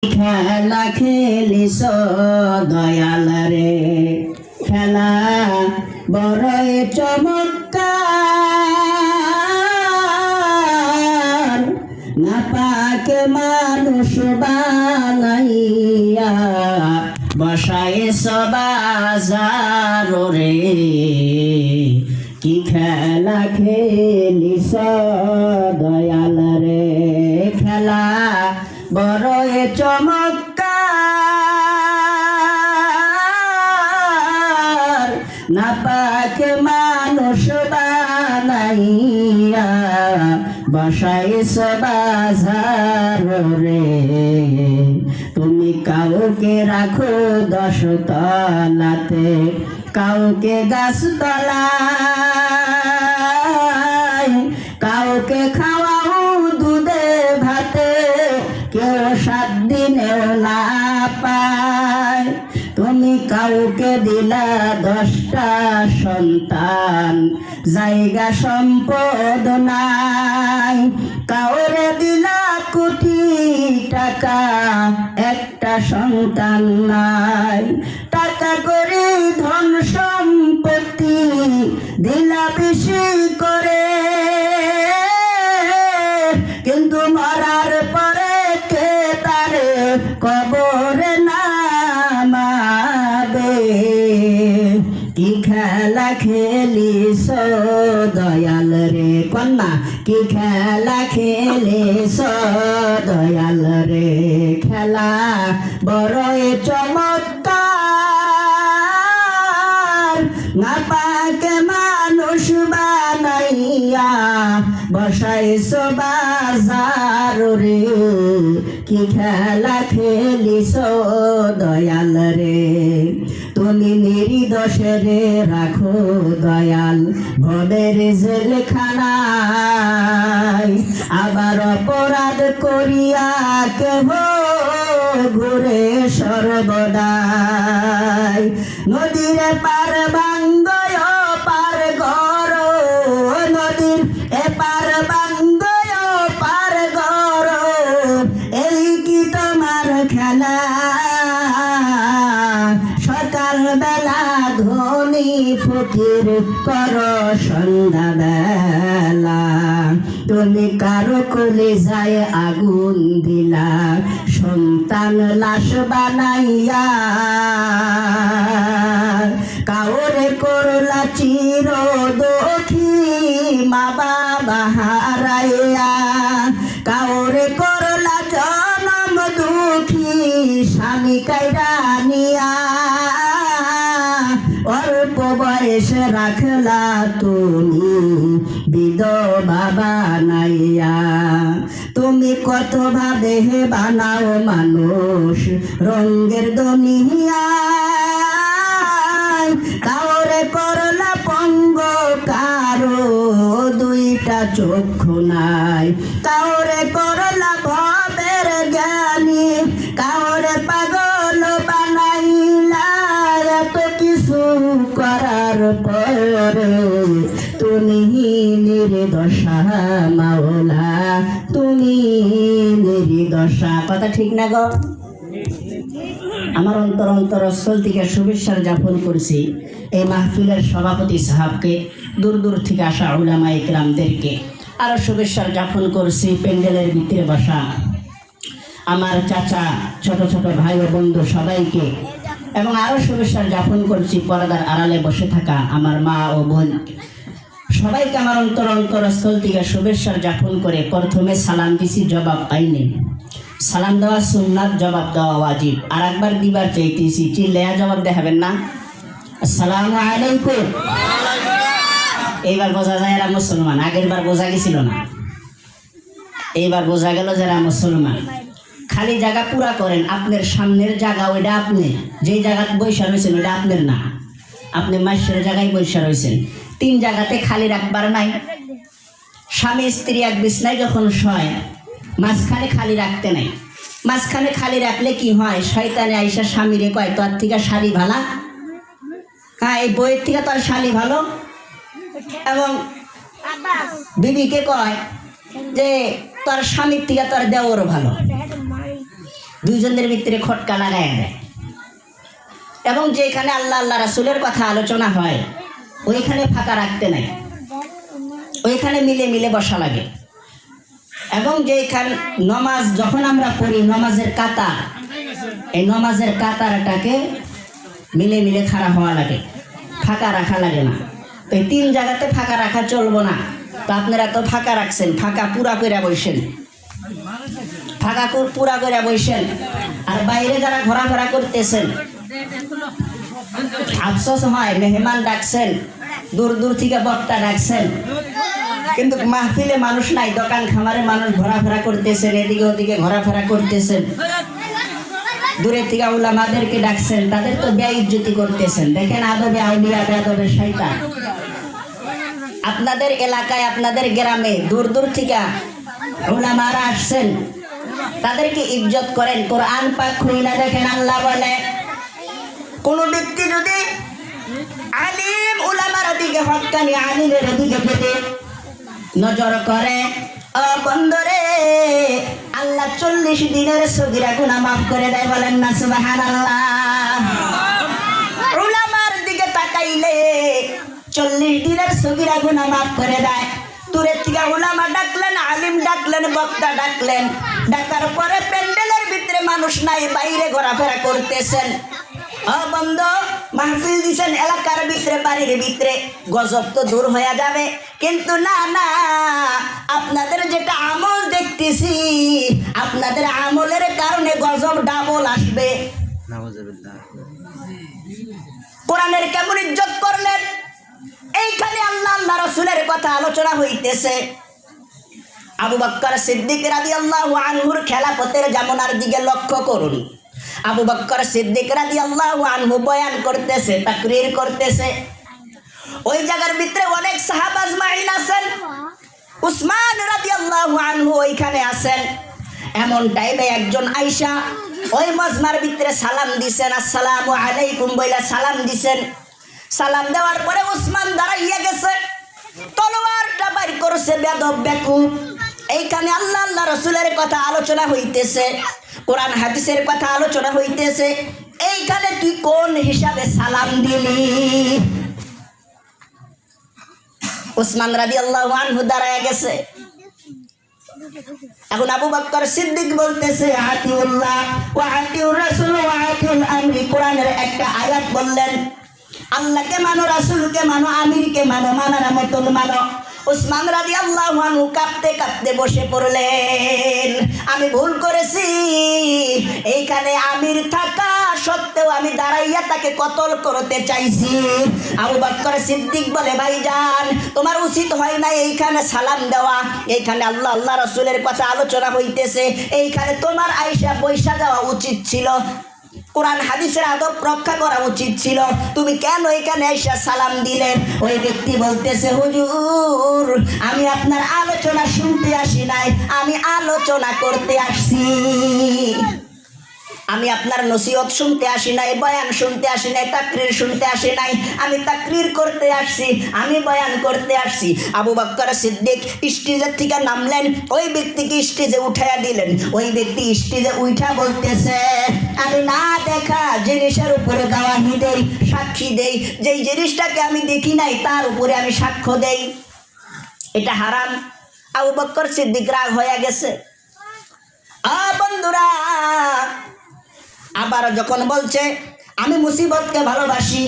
খেলা খেলিস দয়াল রে, খেলা বড়ই চমৎকার। নাপাক মানুষ বানাইয়া বসাইস বাজার রে, কি খেলা খেলিস দয়াল রে, খেলা বড়ই চমৎকার। নাপাক মানুষ বানাইয়া বসাইস বাজার রে, তুমি কাউকে রাখো 10 তলাতে, কাউকে গাছ তলায়, কাউকে খাওয়াও দুধে ভাতে, কেউ 7 দিনেও না পায়। তুমি কাউকে দিলা 10টা সন্তান, জায়গা সম্পদ নাই। কাউরে দিলা কোটি টাকা, একটা সন্তান নাই। টাকা করে ধন সম্পত্তি দিলা বেশি করে, কিন্তু মরার পরে কে তারে কবরে নামাবে। কি খেলা খেলিস দয়াল রে, কন্যা কি খেলা খেলিস দয়াল রে, খেলা বড়ই চমৎকার। নাপাক মানুষ বানাইয়া বসাইস বাজার রে, কি খেলা খেলিস দয়াল রে। তুমি নির্দোষরে রাখো দয়াল ভবের জেলখানায়, আবার অপরাধ করিয়া কেহ ঘুরে সর্বদাই। নদীর পার বাঙ্গয় পার ঘর, নদীর এপার বাঙ্গয় পার ঘর, এই কি তোমার খেলা? সকাল বেলা ধনী ফকির কর সন্ধ্যা বেলা, তুমি কারো কলে যায় আগুন দিলা, সন্তান লাশ বানাইয়া। কাউরে করলা চির দুঃখী মা বাবা হারাইয়া, কাউরে করলা জনম দুঃখী স্বামী কাইরা নিয়া। অল্প বয়সে রাখলা তুমি বিধবা বানাইয়া, তুমি কত ভাবে বানাও মানুষ রঙের দুনিয়া। কাউরে করলা পঙ্গ, কারো 2টা চক্ষু নাই। কাউরে করলা ভবের জ্ঞানী, কাউরে পাগল বানাইলা। এত কিছু করার পরে তুমি নির্দশা মাওলা, তুমি নির্দশা। কথা ঠিক না গো? আমার অন্তরস্থল থেকে শুভেচ্ছা জ্ঞাপন করছি এই মাহফিলের সভাপতি সাহেবকে, দূর দূর থেকে আসা উলামা ইকরামদেরকে। আরও শুভেচ্ছা জ্ঞাপন করছি প্যান্ডেলের ভিতরে বসা আমার চাচা, ছোট ছোট ভাই ও বন্ধু সবাইকে, এবং আরও শুভেচ্ছা জ্ঞাপন করছি পর্দার আড়ালে বসে থাকা আমার মা ও বোন সবাইকে। আমার অন্তরস্থল থেকে শুভেচ্ছা জ্ঞাপন করে প্রথমে সালাম দিছি, জবাব পাইনি। সালাম দেওয়া সুন্নাত, জবাব দেওয়া ওয়াজিব। আর একবার দিবার চাইতেছি, চিল্লায়া জবাব দেখাবেন না? আসসালামু আলাইকুম। এইবার বোঝা যায় এরা মুসলমান, আগের বার বোঝা গেছিল না, এইবার বোঝা গেল যারা মুসলমান। খালি জায়গা পুরা করেন, আপনার সামনের জায়গা ওইটা আপনি যেই জায়গা বৈশা রয়েছেন ওইটা আপনার না, আপনি মাসের জায়গায় বৈশা রয়েছেন। 3 জায়গাতে খালি রাখবার নাই। স্বামী স্ত্রী এক বিছনায় যখন শয়, মাঝখানে খালি রাখতে নাই। মাঝখানে খালি রাখলে কি হয়? শয়তানে আইসা স্বামীরে কয়, তোর থেকে শাড়ি ভালা, হ্যাঁ এই বইয়ের থেকে তোর শাড়ি ভালো। এবং বিবিকে কয় যে তোর স্বামীর থেকে তোর দেওয়ারও ভালো। দুইজনের ভিতরে খটকা লাগায় দেয়। এবং যেখানে আল্লাহ আল্লাহ রাসূলের কথা আলোচনা হয় ওইখানে ফাঁকা রাখতে নাই, ওইখানে মিলে মিলে বসা লাগে। এবং যেখানে নমাজ যখন আমরা পড়ি, নমাজের কাতার, এই নমাজের কাতারটাকে মিলে মিলে খাড়া হওয়া লাগে, ফাঁকা রাখা লাগে না। তো এই 3 জায়গাতে ফাঁকা রাখা চলবো না। তো আপনারা তো ফাঁকা রাখছেন, ফাঁকা পুরা করে বসেন, ফাঁকা পুরা করে বসেন। আর বাইরে যারা ঘোরাফেরা করতেছেন, আফসোস হয়, মেহমান ডাকছেন, দূর দূর থেকে বক্তা ডাকছেন, কিন্তু মাহফিলে মানুষ নাই, দোকান খামারে মানুষ ঘোরাফেরা করতেছেন, এদিকে ওদিকে ঘোরাফেরা করতেছেন। দূরের থেকে উলামাদেরকে ডাকছেন, তাদের তো বেইজ্জতি করতেছেন। দেখেন আদবে আউলিয়া বেয়াদবে শয়তান। আপনাদের এলাকায়, আপনাদের গ্রামে দূর দূর থেকে উলামারা আসছেন, তাদেরকে ইজ্জত করেন। কোরআন পাক খুইলা দেখেন, আল্লাহ বলে কোন ব্যক্তি যদি আলিম উলামার দিকে, হক্কানি আলিমের দিকে যদি নজর করে, ও বন্ধরে, আল্লাহ 40 দিনের সগীরা গুনাহ মাফ করে দেয়। বলেন না সুবহানাল্লাহ। উলামার দিকে তাকাইলে 40 দিনের সগীরা গুনাহ মাফ করে দেয়। দূরের থেকে উলামা ডাকলেন, আলিম ডাকলেন, বক্তা ডাকলেন, ডাকার পরে প্যান্ডেলের ভিতরে মানুষ নাই, বাইরে ঘোরাফেরা করতেছেন। বন্ধ মাহফিল দিছেন এলাকার ভিতরে, বাড়ির ভিতরে, গজব তো দূর হয়ে যাবে। কিন্তু না না, আপনাদের যেটা আমল দেখতেছি, আপনাদের আমলের কারণে গজব ডাবল আসবে। কোরআনের কেমন ইজ্জত করলেন, এইখানে আল্লাহ আল্লাহ রাসূলের কথা আলোচনা হইতেছে। আবু বকর সিদ্দিক রাদিয়াল্লাহু আনহুর খেলাফতের জামানার দিকে লক্ষ্য করুন। আবু বকর সিদ্দিক রাদিয়াল্লাহু আনহু বয়ান করতেছে, তাকরীর করতেছে। ওই জায়গার ভিতরে অনেক সাহাবা আজমাইন আছেন। উসমান রাদিয়াল্লাহু আনহু ওইখানে আছেন। এমন টাইমে একজন আয়েশা ওই মজমার ভিতরে সালাম দিছেন, আসসালামু আলাইকুম বইলা সালাম দিছেন। সালাম দেওয়ার পরে উসমান দাঁড়াইয়া গেছে, তলোয়ারটা বাইর করছে, বেদব বেকুব। এইখানে আল্লাহ আল্লাহ রাসূলের কথা আলোচনা হইতেছে, কোরআন হাদিসের কথা আলোচনা হইতেছে। এইখানে তুই কোন হিসাবে সালাম দিলি? উসমান রাদিয়াল্লাহু আনহু দাঁড়ায় গেছে। এখন আবু বকর সিদ্দিক বলতেছে, আতিউল্লাহ ওয়া আতিউর রাসূল ওয়া আতিউল আমরি। কোরআনের একটা আয়াত বললেন, আল্লাহকে মানো, রাসূলকে মানো, আমিরকে মানো, মানার মতন মানো। উসমান রাদিয়াল্লাহু আনহু কাঁপতে কাঁপতে বসে পড়লেন, আমি ভুল করেছি, এইখানে আমির থাকা সত্ত্বেও আমি দাঁড়াইয়া তাকে কতল করতে চাইছি। আবু বকর সিদ্দিক বলে, ভাইজান তোমার উচিত হয় না এইখানে সালাম দেওয়া, এইখানে আল্লাহ আল্লাহ রাসূলের কথা আলোচনা হইতেছে, এইখানে তোমার আয়েশা বৈশা যাওয়া উচিত ছিল, কোরআন হাদিসের আদব রক্ষা করা উচিত ছিল, তুমি কেন এখানে এসে সালাম দিলেন? ওই ব্যক্তি বলতেছে, হুজুর আমি আপনার আলোচনা শুনতে আসি নাই, আমি আলোচনা করতে আসছি। আমি আপনার নসিহত শুনতে আসি নাই, বয়ান শুনতে আসি নাই, তাকরীর শুনতে আসি নাই, আমি তাকরীর করতে আসছি, আমি বয়ান করতে আসছি। আবু বকর সিদ্দিক স্টেজের থেকে নামলেন, ওই ব্যক্তিকে স্টেজে উঠাইয়া দিলেন। ওই ব্যক্তি স্টেজে উঠা বলতেছে, আমি না দেখা জিনিসের উপরে গাওয়াহি দেই, সাক্ষী দেই, যেই জিনিসটাকে আমি দেখি নাই তার উপরে আমি সাক্ষ্য দেই, এটা হারাম। আবু বকর সিদ্দিক রাগ হয়ে গেছে। বন্ধুরা, আবার যখন বলছে আমি মুসিবতকে ভালোবাসি,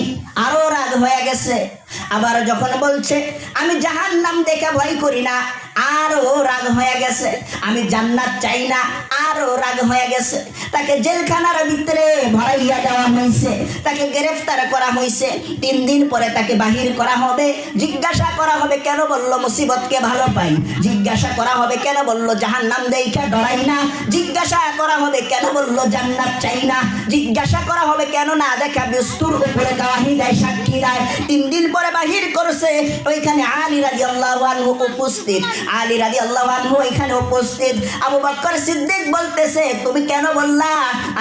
আরো রাগ হয়ে গেছে। আবার যখন বলছে আমি জাহান্নাম দেখে ভয় করি না, আরো রাগ হয়ে গেছে। আমি জান্নাত চাই না, আরো রাগ হয়ে গেছে। তাকে জেলখানার ভিতরে ভরাইয়া দেওয়া হয়েছে, তাকে গ্রেফতার করা হয়েছে। 3 দিন পরে তাকে বাহির করা হবে। জিজ্ঞাসা করা হবে কেন বললো মুসিবতকে ভালো পাই, জিজ্ঞাসা করা হবে কেন বললো জাহান্নাম দেখে ডরাই না, জিজ্ঞাসা করা হবে কেন বললো জান্নাত চাই না, জিজ্ঞাসা করা হবে কেন না দেখা বস্তুর উপরে গাওয়াহি দেয়, সাক্ষী দেয়। 3 দিন পরে বাহির করছে। ওইখানে আলী রাদিয়াল্লাহু আনহু উপস্থিত, আলী রাদিয়াল্লাহু আনহু এখানে উপস্থিত। আবু বকর সিদ্দিক বলতেছে, তুমি কেন বললা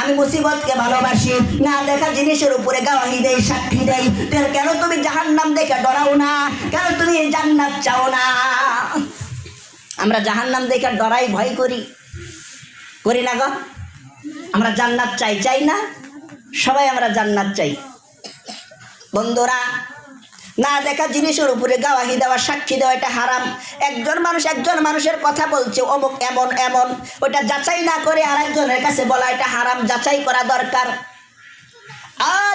আমি মুসিবতকে ভালোবাসি, না দেখা জিনিসের উপরে গাওয়াহি দেই, সাক্ষী দেই, কেন তুমি জাহান্নাম দেখে ডরাও না, কেন তুমি জান্নাত চাও না? আমরা জাহান্নাম দেখে ডরাই, ভয় করি, করি না গো? আমরা জান্নাত চাই, চাই না? সবাই আমরা জান্নাত চাই। বন্ধুরা, না দেখা জিনিসের উপরে গাওয়াহি দেওয়া, সাক্ষী দেওয়া এটা হারাম। একজন মানুষের কথা বলছে অমুক এমন এমন, ওটা যাচাই না করে আরেকজনের কাছে বলা এটা হারাম, যাচাই করা দরকার।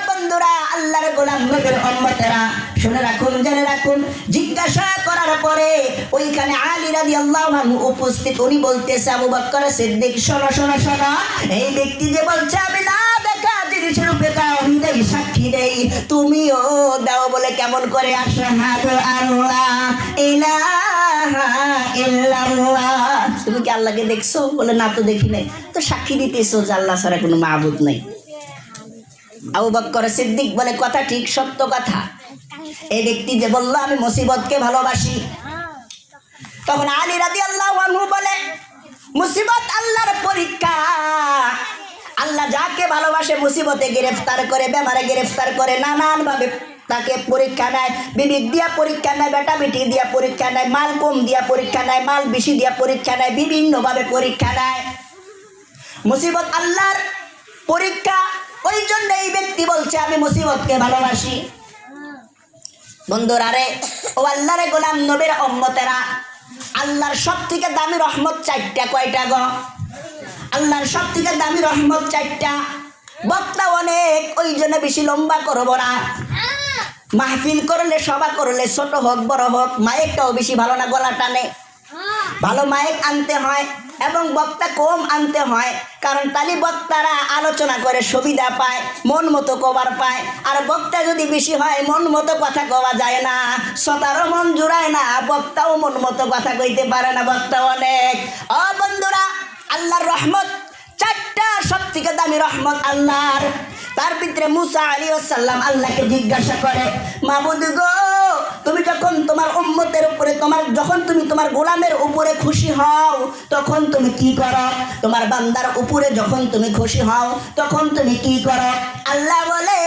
বন্ধুরা, আল্লাহর গোলাম নবীর উম্মতেরা শুনে রাখুন, জেনে রাখুন। জিজ্ঞাসা করার পরে ওইখানে আলী রাদিয়াল্লাহু আনহু উপস্থিত। উনি বলতেছে, আবু বকর সিদ্দিক, শোনো শোনো শোনো, এই ব্যক্তি যে বলছে আমি না দেখা জিনিসের উপরে গাওয়াহি দেই, সাক্ষী দেই, তুমিও দাও বলে কেমন করে? আশহাদু আল্লা ইলাহা ইল্লাল্লাহ। তুমি কি আল্লাহকে দেখছো? বলে না তো দেখি নাই। তো সাক্ষী দিতেছো যে আল্লাহ ছাড়া কোনো মাবুদ নাই। আবু বকর সিদ্দিক বলে, কথা ঠিক, সত্য কথা। এই ব্যক্তি যে বললো আমি মুসিবতকে ভালোবাসি, তখন আলী রাদিয়াল্লাহু আনহু বলে, মুসিবত আল্লাহর পরীক্ষা। আল্লাহ যাকে ভালোবাসে মুসিবতে গ্রেফতার করে, বেমারে গ্রেফতার করে, নানান ভাবে তাকে পরীক্ষা নেয়। বিবেক দিয়া পরীক্ষা নেয়, বেটা বেটি দিয়া পরীক্ষা নেয়, মাল কম দিয়া পরীক্ষা নেয়, মাল বেশি দিয়া পরীক্ষা নেয়, বিভিন্নভাবে পরীক্ষা নেয়। মুসিবত আল্লাহর পরীক্ষা। ওই জন্য এই ব্যক্তি বলছে আমি মুসিবতকে ভালোবাসি। বন্ধুরা রে, ও আল্লাহর গোলাম নবীর উম্মতেরা, আল্লাহর সব থেকে দামি রহমত চারটা। কয়টা গো? আল্লাহর সব থেকে দামি রহমত চারটা। বক্তা অনেক, ওই জন্য বেশি লম্বা করবো না। মাহফিল করলে, সভা করলে, ছোট হোক বড় হোক, মাইকটাও বেশি ভালো না, গলা টানে। ভালো মাইক আনতে হয় এবং বক্তা কম আনতে হয়, কারণ তালি বক্তারা আলোচনা করে সুবিধা পায়, মন মতো কবার পায়। আর বক্তা যদি বেশি হয় মন মতো কথা কওয়া যায় না, শ্রোতারও মন জুড়ায় না, বক্তাও মন মতো কথা কইতে পারে না, বক্তা অনেক। ও বন্ধুরা, আল্লাহর রহমত চারটা, সব থেকে দামি রহমত আল্লাহর। তার ভিতরে মুসা আলাইহিস সালাম আল্লাহকে জিজ্ঞাসা করে, মাবুদ গো, তুমি যখন তোমার উম্মতের উপরে, যখন তুমি তোমার গোলামের উপরে খুশি হও তখন তুমি কি করো? তোমার বান্দার উপরে যখন তুমি খুশি হও তখন তুমি কি করো? আল্লাহ বলে,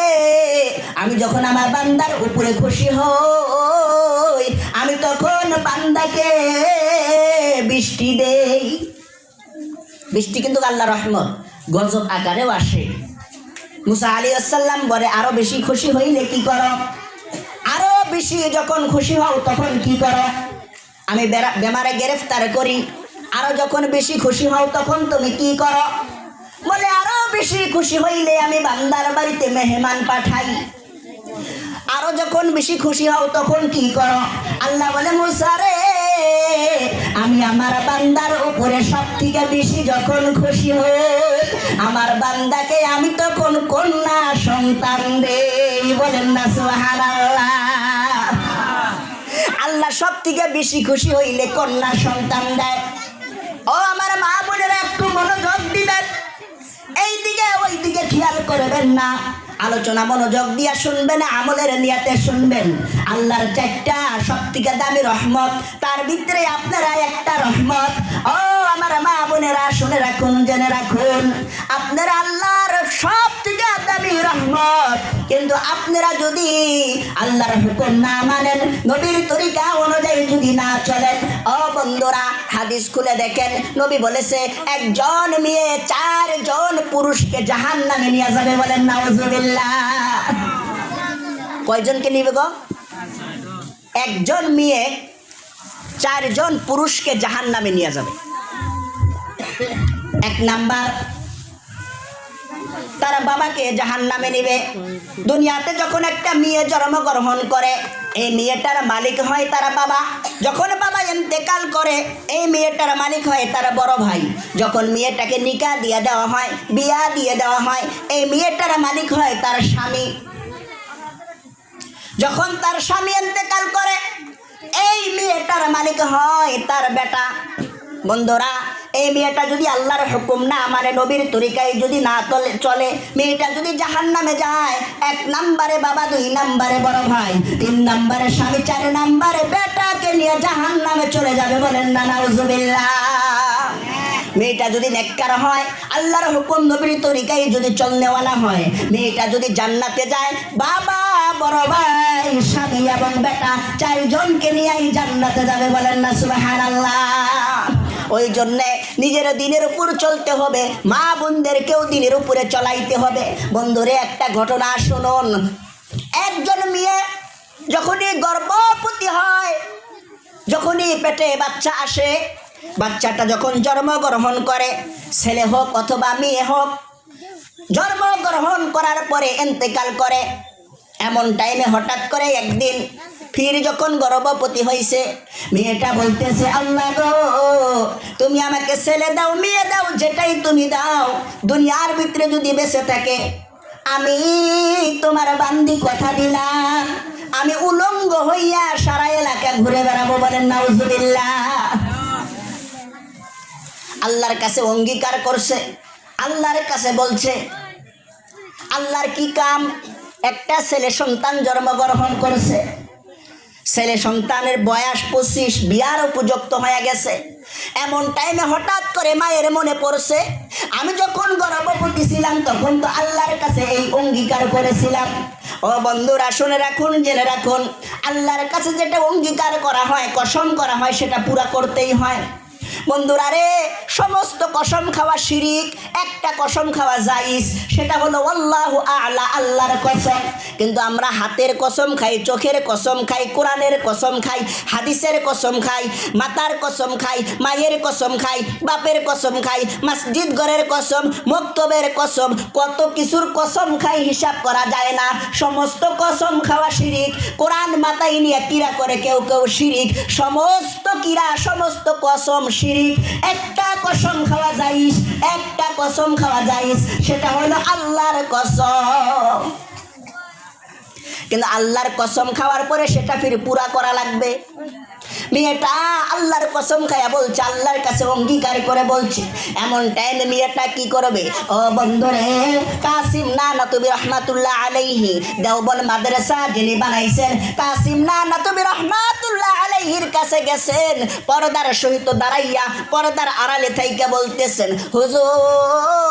আমি যখন আমার বান্দার উপরে খুশি হই আমি তখন বান্দাকে বৃষ্টি দেই। বৃষ্টি কিন্তু আল্লাহর রহমত, গজব আকারেও আসে। মুসা আলাইহিস সালাম বলে, আরো বেশি খুশি হইলে কি করো? আরো বেশি যখন খুশি হও তখন কি করো? আমি বেমারে গ্রেফতার করি। আরো যখন বেশি খুশি হও তখন তুমি কি করো? বলে, আরো বেশি খুশি হইলে আমি বান্দার বাড়িতে মেহমান পাঠাই। আরো যখন বেশি খুশি হও তখন কি করো? আল্লাহ বলে, মুসা রে, আমি আমার বান্দার উপরে সব থেকে বেশি যখন খুশি হই আমার বান্দাকে আমি তখন কন্যা সন্তান দেই। বলেন না সুবহানাল্লাহ। আল্লাহ সব থেকে বেশি খুশি হইলে কন্যা সন্তান দেয়। ও আমার মা বোনেরা, একটু মনোযোগ দিবেন, এই দিকে ওই দিকে খেয়াল করবেন না। আলোচনা মনোযোগ দিয়া শুনবেন, আমলের নিয়াতে শুনবেন। আল্লাহর চারটা সব থেকে দামি রহমত, তার ভিতরে আপনারা একটা রহমত। ও আমার মা বোনেরা, শুনে রাখুন, জেনে রাখুন, আপনারা আল্লাহর সব থেকে দামি রহমত। কিন্তু আপনারা যদি আল্লাহর হুকুম না মানেন, নবীর তরিকা অনুযায়ী যদি না চলেন, ও বন্ধুরা, হাদিস খুলে দেখেন, নবী বলেছে একজন মেয়ে 4 জন পুরুষকে জাহান্নামে নিয়ে যাবে। বলেন নাউজুবিল্লাহ। কয়জনকে নিবে গো? একজন মেয়ে 4 জন পুরুষকে জাহান্নামে নিয়ে যাবে। এক নাম্বার, তারা বাবাকে জাহান্নামে নিবে। দুনিয়াতে যখন একটা মেয়ে জন্মগ্রহণ করে, এই মেয়েটার মালিক হয় তার বাবা। যখন বাবা ইন্তেকাল করে, এই মেয়েটার মালিক হয় তার বড় ভাই। যখন মেয়েটাকে নিকাহ দিয়ে দেওয়া হয়, বিয়া দিয়ে দেওয়া হয়, এই মেয়েটার মালিক হয় তার স্বামী। যখন তার স্বামী ইন্তেকাল করে, এই মেয়েটার মালিক হয় তার বেটা। বন্ধুরা, এই মেয়েটা যদি আল্লাহর হুকুম না মানে, নবীর তরিকায় যদি না চলে, মেয়েটা যদি জাহান্নামে যায়, 1 নম্বরে বাবা, 2 নম্বরে বড় ভাই, 3 নম্বরে স্বামী, 4 নম্বরে বেটাকে নিয়ে জাহান্নামে চলে যাবে। বলেন না নাউজুবিল্লাহ। মেয়েটা যদি নেককার হয়, আল্লাহর হুকুম নবীর তরিকায় যদি চলনেওয়ালা হয়, মেয়েটা যদি জান্নাতে যায়, বাবা, বড় ভাই, স্বামী এবং বেটা 4 জনকে নিয়েই জান্নাতে যাবে। বলেন না সুবহানাল্লাহ। ওই জন্যে নিজের দিনের উপর চলতে হবে, মা বোনদেরকেও দিনের উপরে চলাইতে হবে। বন্ধুরে একটা ঘটনা শুনুন। একজন মেয়ে যখনই গর্ভবতী হয়, যখনই পেটে বাচ্চা আসে, বাচ্চাটা যখন জন্মগ্রহণ করে, ছেলে হোক অথবা মেয়ে হোক, জন্মগ্রহণ করার পরে ইন্তেকাল করে। এমন টাইমে হঠাৎ করে একদিন ফির যখন গর্ভবতী হয়েছে, মেয়েটা বলতেছে, আল্লাহ গো, তুমি আমাকে ছেলে দাও মেয়ে দাও, যেটাই তুমি দাও, দুনিয়ার ভিতরে যদি বেঁচে থাকে আমি তোমার বান্দি কথা দিলাম, আমি উলঙ্গ হইয়া সারা এলাকা ঘুরে বেড়াবো। বলেন নাউজুবিল্লাহ। আল্লাহর কাছে অঙ্গীকার করছে, আল্লাহর কাছে বলছে। আল্লাহর কি কাম, একটা ছেলে সন্তান জন্মগ্রহণ করছে, ছেলে সন্তানের বয়স 25, বিয়ার উপযুক্ত হয়ে গেছে। এমন টাইমে হঠাৎ করে মায়ের মনে পড়ছে, আমি যখন গর্ভবতী ছিলাম তখন তো আল্লাহর কাছে এই অঙ্গীকার করেছিলাম। ও বন্ধুরা শুনে রাখুন, জেনে রাখুন, আল্লাহর কাছে যেটা অঙ্গীকার করা হয়, কসম করা হয়, সেটা পুরা করতেই হয়। বন্ধুরা রে, সমস্ত কসম খাওয়া শিরিক, একটা কসম খাওয়া জায়েজ, সেটা হলো আল্লাহু আ'লা, আল্লাহর কসম। কিন্তু আমরা হাতের কসম খাই, চোখের কসম খাই, কোরআনের কসম খাই, হাদিসের কসম খাই, মাতার কসম খাই, মায়ের কসম খাই, বাপের কসম খাই, মসজিদ ঘরের কসম, মক্তবের কসম, কত কিছুর কসম খাই, হিসাব করা যায় না। সমস্ত কসম খাওয়া শিরিক। কোরআন মাথায় নিয়ে কিরা করে কেউ কেউ শিরিক, সমস্ত কিরা, সমস্ত কসম শিরিক। একটা কসম খাওয়া জায়েজ, একটা কসম খাওয়া জায়েজ, সেটা হলো আল্লাহর কসম। কিন্তু আল্লাহর কসম খাওয়ার পরে সেটা ফির পুরা করা লাগবে। মেয়েটা আল্লাহর কসম খায়া বলছে, আল্লাহর কাছে অঙ্গীকার করে বলছে। এমন টাইমে মেয়েটা কি করবে? ও বন্ধুরে, কাসিম নানতুবি রহমাতুল্লাহ আলাইহি, দেওবন্দ মাদ্রাসা যিনি বানাইছেন, কাসিম নানতুবি রহমাতুল্লাহ আলাইহির কাছে গেছেন, পর্দার সহিত দাঁড়াইয়া পর্দার আড়ালে থাইকা বলতেছেন, হুজুর,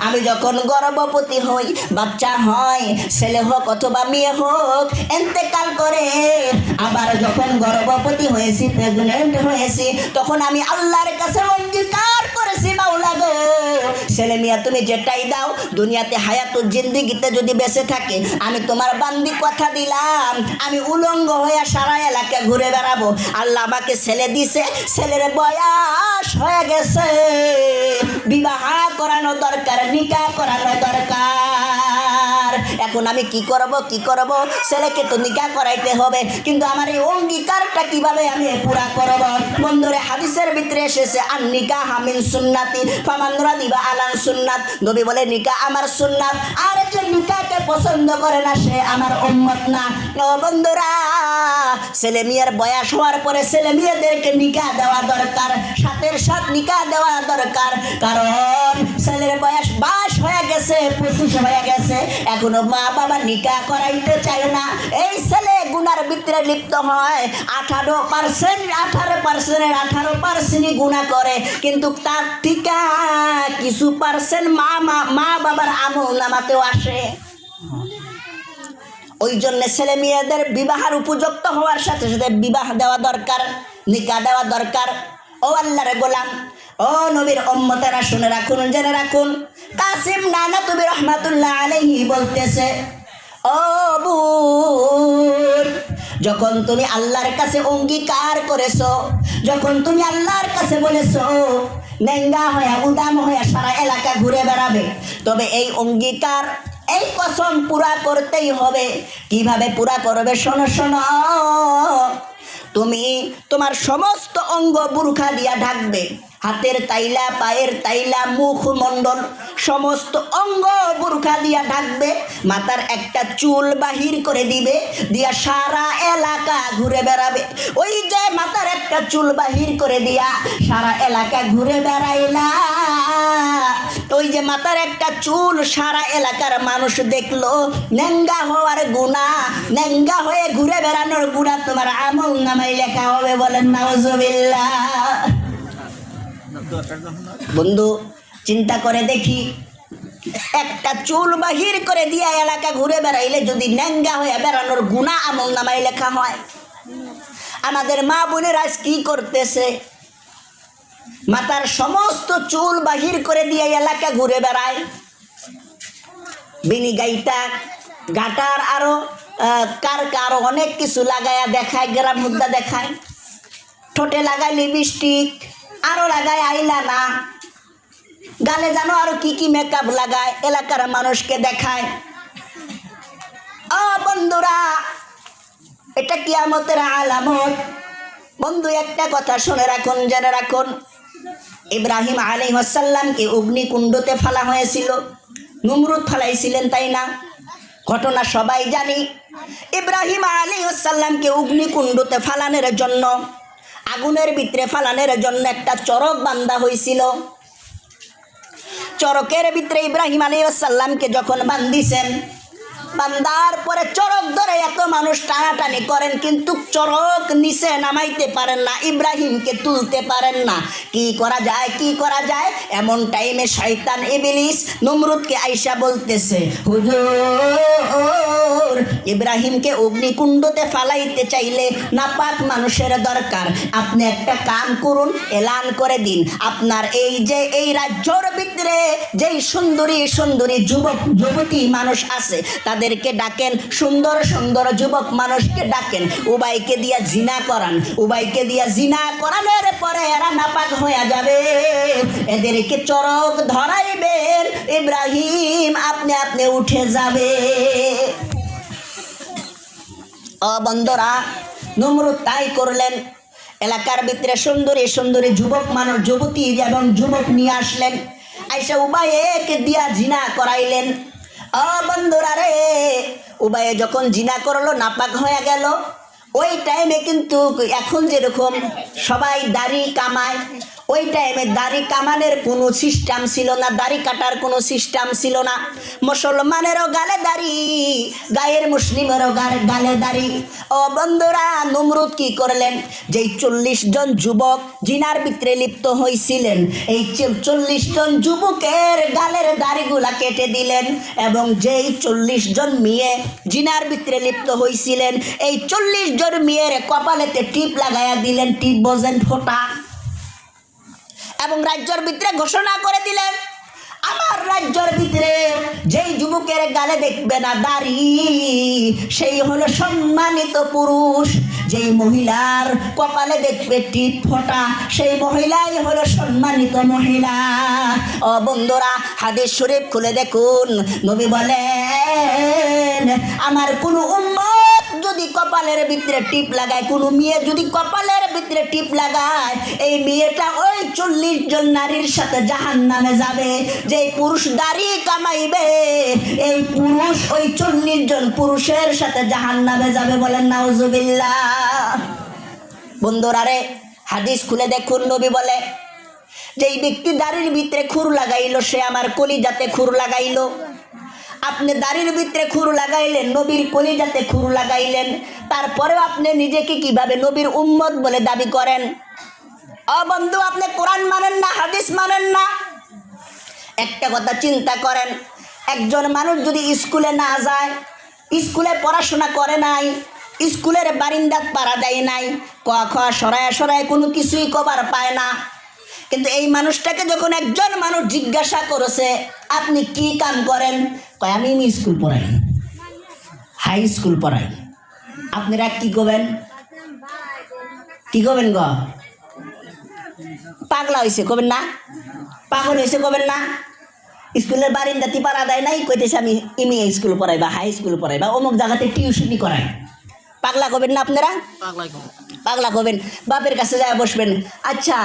আমি যখন গর্ভবতী হই, বাচ্চা হয়, ছেলে হোক অথবা মেয়ে হোক, ইন্তেকাল করে, আবার যখন গর্ভবতী হয়েছি, প্রেগনেন্ট হয়েছি, তখন আমি আল্লাহর কাছে অঙ্গীকার করেছি, মাওলা গো, ছেলে মেয়ে তুমি যেটাই দাও, দুনিয়াতে হায়াতুল জিন্দেগিতে যদি বেঁচে থাকে, আমি তোমার বান্দি কথা দিলাম, আমি উলঙ্গ হয়ে সারা এলাকা ঘুরে বেড়াবো। আল্লাহ আমাকে ছেলে দিছে, ছেলের বয়স হয়ে গেছে, বিবাহ করানো দরকার, নিকাহ করানো দরকার। এখন আমি কি করব, কি করব? ছেলেকে তো নিকাহ করাইতে হবে, কিন্তু আমার এই অঙ্গীকারটা কিভাবে আমি পুরা করব? বন্ধুরে, হাদিসের ভিতরে এসেছে, আর নিকাহ মিন সুন্নাতি ফামান রাদিবা আলান সুন্নাত। নবী বলে, নিকাহ আমার সুন্নাত, আর যে নিকাহকে পছন্দ করে না সে আমার উম্মত না। ও বন্ধুরা, ছেলে মেয়ের বয়স হওয়ার পরে ছেলে মেয়েদেরকে নিকাহ দেওয়া দরকার, সাথে সাথ নিকাহ দেওয়া দরকার। কারণ ছেলের বয়স 22 হয়ে গেছে, 25 হয়ে গেছে, এখনো মা বাবা নিকাহ করাইতে চায় না। এই ছেলে গুনার ভিতরে লিপ্ত হয়, 18% গুনাহ করে, কিন্তু তার থেকে কিছু পার্সেন্ট মা বাবার আমল নামাতেও আসে। ওই জন্য ছেলে মেয়েদের বিবাহের উপযুক্ত হওয়ার সাথে সাথে বিবাহ দেওয়া দরকার, নিকাহ দেওয়া দরকার। ও আল্লাহর গোলাম, ও নবীর উম্মতেরা শুনে রাখুন, জেনে রাখুন, কাসিম নানতুবি রহমাতুল্লাহ আলাইহি বলতেছে, ও বোন, যখন তুমি আল্লাহর কাছে অঙ্গীকার করেছো, যখন তুমি আল্লাহর কাছে বলেছো নেঙ্গা হয়ে উদাম হয়ে সারা এলাকা ঘুরে বেড়াবে, তবে এই অঙ্গীকার, এই কসম পুরা করতেই হবে। কিভাবে পুরা করবে? শোনো শোনো, তুমি তোমার সমস্ত অঙ্গ বুরখা দিয়া ঢাকবে, হাতের তাইলা, পায়ের তাইলা, মুখমণ্ডল, সমস্ত অঙ্গ বুরখা দিয়া ঢাকবে, মাথার একটা চুল বাহির করে দিবে, দিয়া সারা এলাকা ঘুরে বেড়াবে। ওই যে মাথার একটা চুল বাহির করে দিয়া সারা এলাকা ঘুরে বেড়াইলা, ওই যে মাথার একটা চুল সারা এলাকার মানুষ দেখলো, নেঙ্গা হওয়ার গুনাহ, নেঙ্গা হয়ে ঘুরে বেড়ানোর গুনাহ তোমার আমল নামায় লেখা হবে। বলেন নাউজুবিল্লাহ। বন্ধু, চিন্তা করে দেখি, একটা চুল বাহির করে দিয়া এলাকা ঘুরে বেড়াইলে যদি নেঙ্গা হয়ে বেড়ানোর গুনাহ আমল নামায় লেখা হয়, আমাদের মা বোনেরা কি করতেছে, মাথার সমস্ত চুল বাহির করে দিয়ে এলাকা ঘুরে বেড়ায়, বিনি গাইটা গাটার আরো কারো অনেক কিছু লাগায়া দেখায়, গ্রাম মুদ্রা দেখায়, ঠোঁটে লাগায় লিপস্টিক, আরো লাগায় আইলানা, গালে জানো আরো কি কি মেকআপ লাগায়, এলাকার মানুষকে দেখায়। বন্ধুরা, এটা কিয়ামতের আলামত। বন্ধু, একটা কথা শুনে রাখুন, জেনে রাখুন, ইব্রাহিম আলাইহিস সালামকে অগ্নিকুণ্ডতে ফেলা হয়েছিল, নমরুদ ফেলাইছিলেন, তাই না? ঘটনা সবাই জানি। ইব্রাহিম আলাইহিস সালামকে অগ্নিকুণ্ডতে ফালানোর জন্য, আগুনের ভিতরে ফালানোর জন্য একটা চরক বান্ধা হয়েছিল। চরকের ভিতরে ইব্রাহিম আলাইহিস সালামকে যখন বান্ধিছেন, বান্দার পরে চরক ধরে এত মানুষ টানাটানি করেন, কিন্তু চরক নিচে নামাইতে পারেন না, ইব্রাহিমকে তুলতে পারেন না। কি করা যায়, কি করা যায়? এমন টাইমে শয়তান ইবলিস নমরুদকে আইসা বলতেছে, হুজুর, ইব্রাহিমকে অগ্নিকুণ্ডতে ফালাইতে চাইলে নাপাক মানুষের দরকার। আপনি একটা কাম করুন, এলান করে দিন, আপনার এই রাজ্যর ভিতরে যেই সুন্দরী সুন্দরী যুবক যুবতী মানুষ আছে তাদেরকে ডাকেন, সুন্দর সুন্দর যুবক মানুষকে ডাকেন, উবাইকে দিয়া জিনা করান, উবাইকে দিয়া জিনা করানোর পরে এরা নাপাক হয়ে যাবে, এদেরকে চরক ধরাইবেন, ইব্রাহিম আপনি আপনি উঠে যাবে। বন্ধুরা, নমরুদ তাই করলেন। এলাকার ভিতরে সুন্দরী সুন্দরী যুবক মানুষ, যুবতী এবং যুবক নিয়ে আসলেন, আইসা উবাইকে দিয়া জিনা করাইলেন। বন্ধুরা রে, উবাইয়ে যখন জিনা করলো, নাপাক হয়ে গেল। ওই টাইমে কিন্তু এখন যেরকম সবাই দাড়ি কামায়, ওই টাইমে দাড়ি কামানের কোনো সিস্টেম ছিল না, দাড়ি কাটার কোনো সিস্টেম ছিল না। মুসলমানেরও গালে দাড়ি, গায়ের মুসলিমেরও গালে দাড়ি। বন্ধুরা, নমরুদ কি করলেন? যেই 40 জন যুবক জিনার ভিতরে লিপ্ত হয়েছিলেন, এই 40 জন যুবকের গালের দাড়িগুলা কেটে দিলেন, এবং যেই 40 জন মেয়ে জিনার ভিতরে লিপ্ত হয়েছিলেন, এই 40 জন মেয়ের কপালেতে টিপ লাগাইয়া দিলেন, টিপ বোঝেন, ফোঁটা, এবং রাজ্যের ভিতরে ঘোষণা করে দিলেন, আমার রাজ্যের ভিতরে যেই যুবকের গালে দেখবে না দাড়ি, সেই হলো সম্মানিত পুরুষ। যেই মহিলার কপালে দেখবে টিপ ফোঁটা, সেই মহিলাই হলো সম্মানিত মহিলা। বন্ধুরা, হাদিস শরীফ খুলে দেখুন, নবী বলেন, আমার কোনো উম্মত যদি কপালের ভিতরে টিপ লাগায়, কোনো মেয়ে যদি কপালের ভিতরে টিপ লাগায়, এই মেয়েটা ওই 40 জন নারীর সাথে জাহান্নামে যাবে। যেই পুরুষ দাড়ি কামাইবে, এই পুরুষ ওই 40 জন পুরুষের সাথে জাহান্নামে যাবে। বলেন নাউজুবিল্লাহ। বন্ধুরা রে, হাদিস খুলে দেখুন, নবী বলে, যেই ব্যক্তি দাড়ির ভিতরে খুর লাগাইলো, সে আমার কলিজাতে খুর লাগাইলো। আপনি দাড়ির ভিতরে খুর লাগাইলেন, নবীর কলিজাতে খুর লাগাইলেন, তারপরেও আপনি নিজেকে কিভাবে নবীর উম্মত বলে দাবি করেন? বন্ধু, আপনি কোরআন মানেন না, হাদিস মানেন না। একটা কথা চিন্তা করেন, একজন মানুষ যদি স্কুলে না যায়, স্কুলে পড়াশোনা করে নাই, স্কুলের বারিন্দাত পাড়া দেয় নাই, ক খ সরায় সরায় কোনো কিছুই কবার পায় না, কিন্তু এই মানুষটাকে যখন একজন মানুষ জিজ্ঞাসা করেছে, আপনি কি কাম করেন? কয়, আমি স্কুল পড়াই, হাই স্কুল পড়াই। আপনারা কি করবেন? কি করবেন গো? পাগলা হয়েছে করবেন না? পাগল হয়েছে করবেন না? স্কুলের বারিন্দাতি পাড়া দেয় নাই, কইতেছে আমি ইমি স্কুল পড়াই বা হাই স্কুল পড়াই বা অমুক জায়গাতে টিউশনি করাই। পাগলা করবেন না আপনারা? পাগলা করবেন। বাপের কাছে যায় বসবেন, আচ্ছা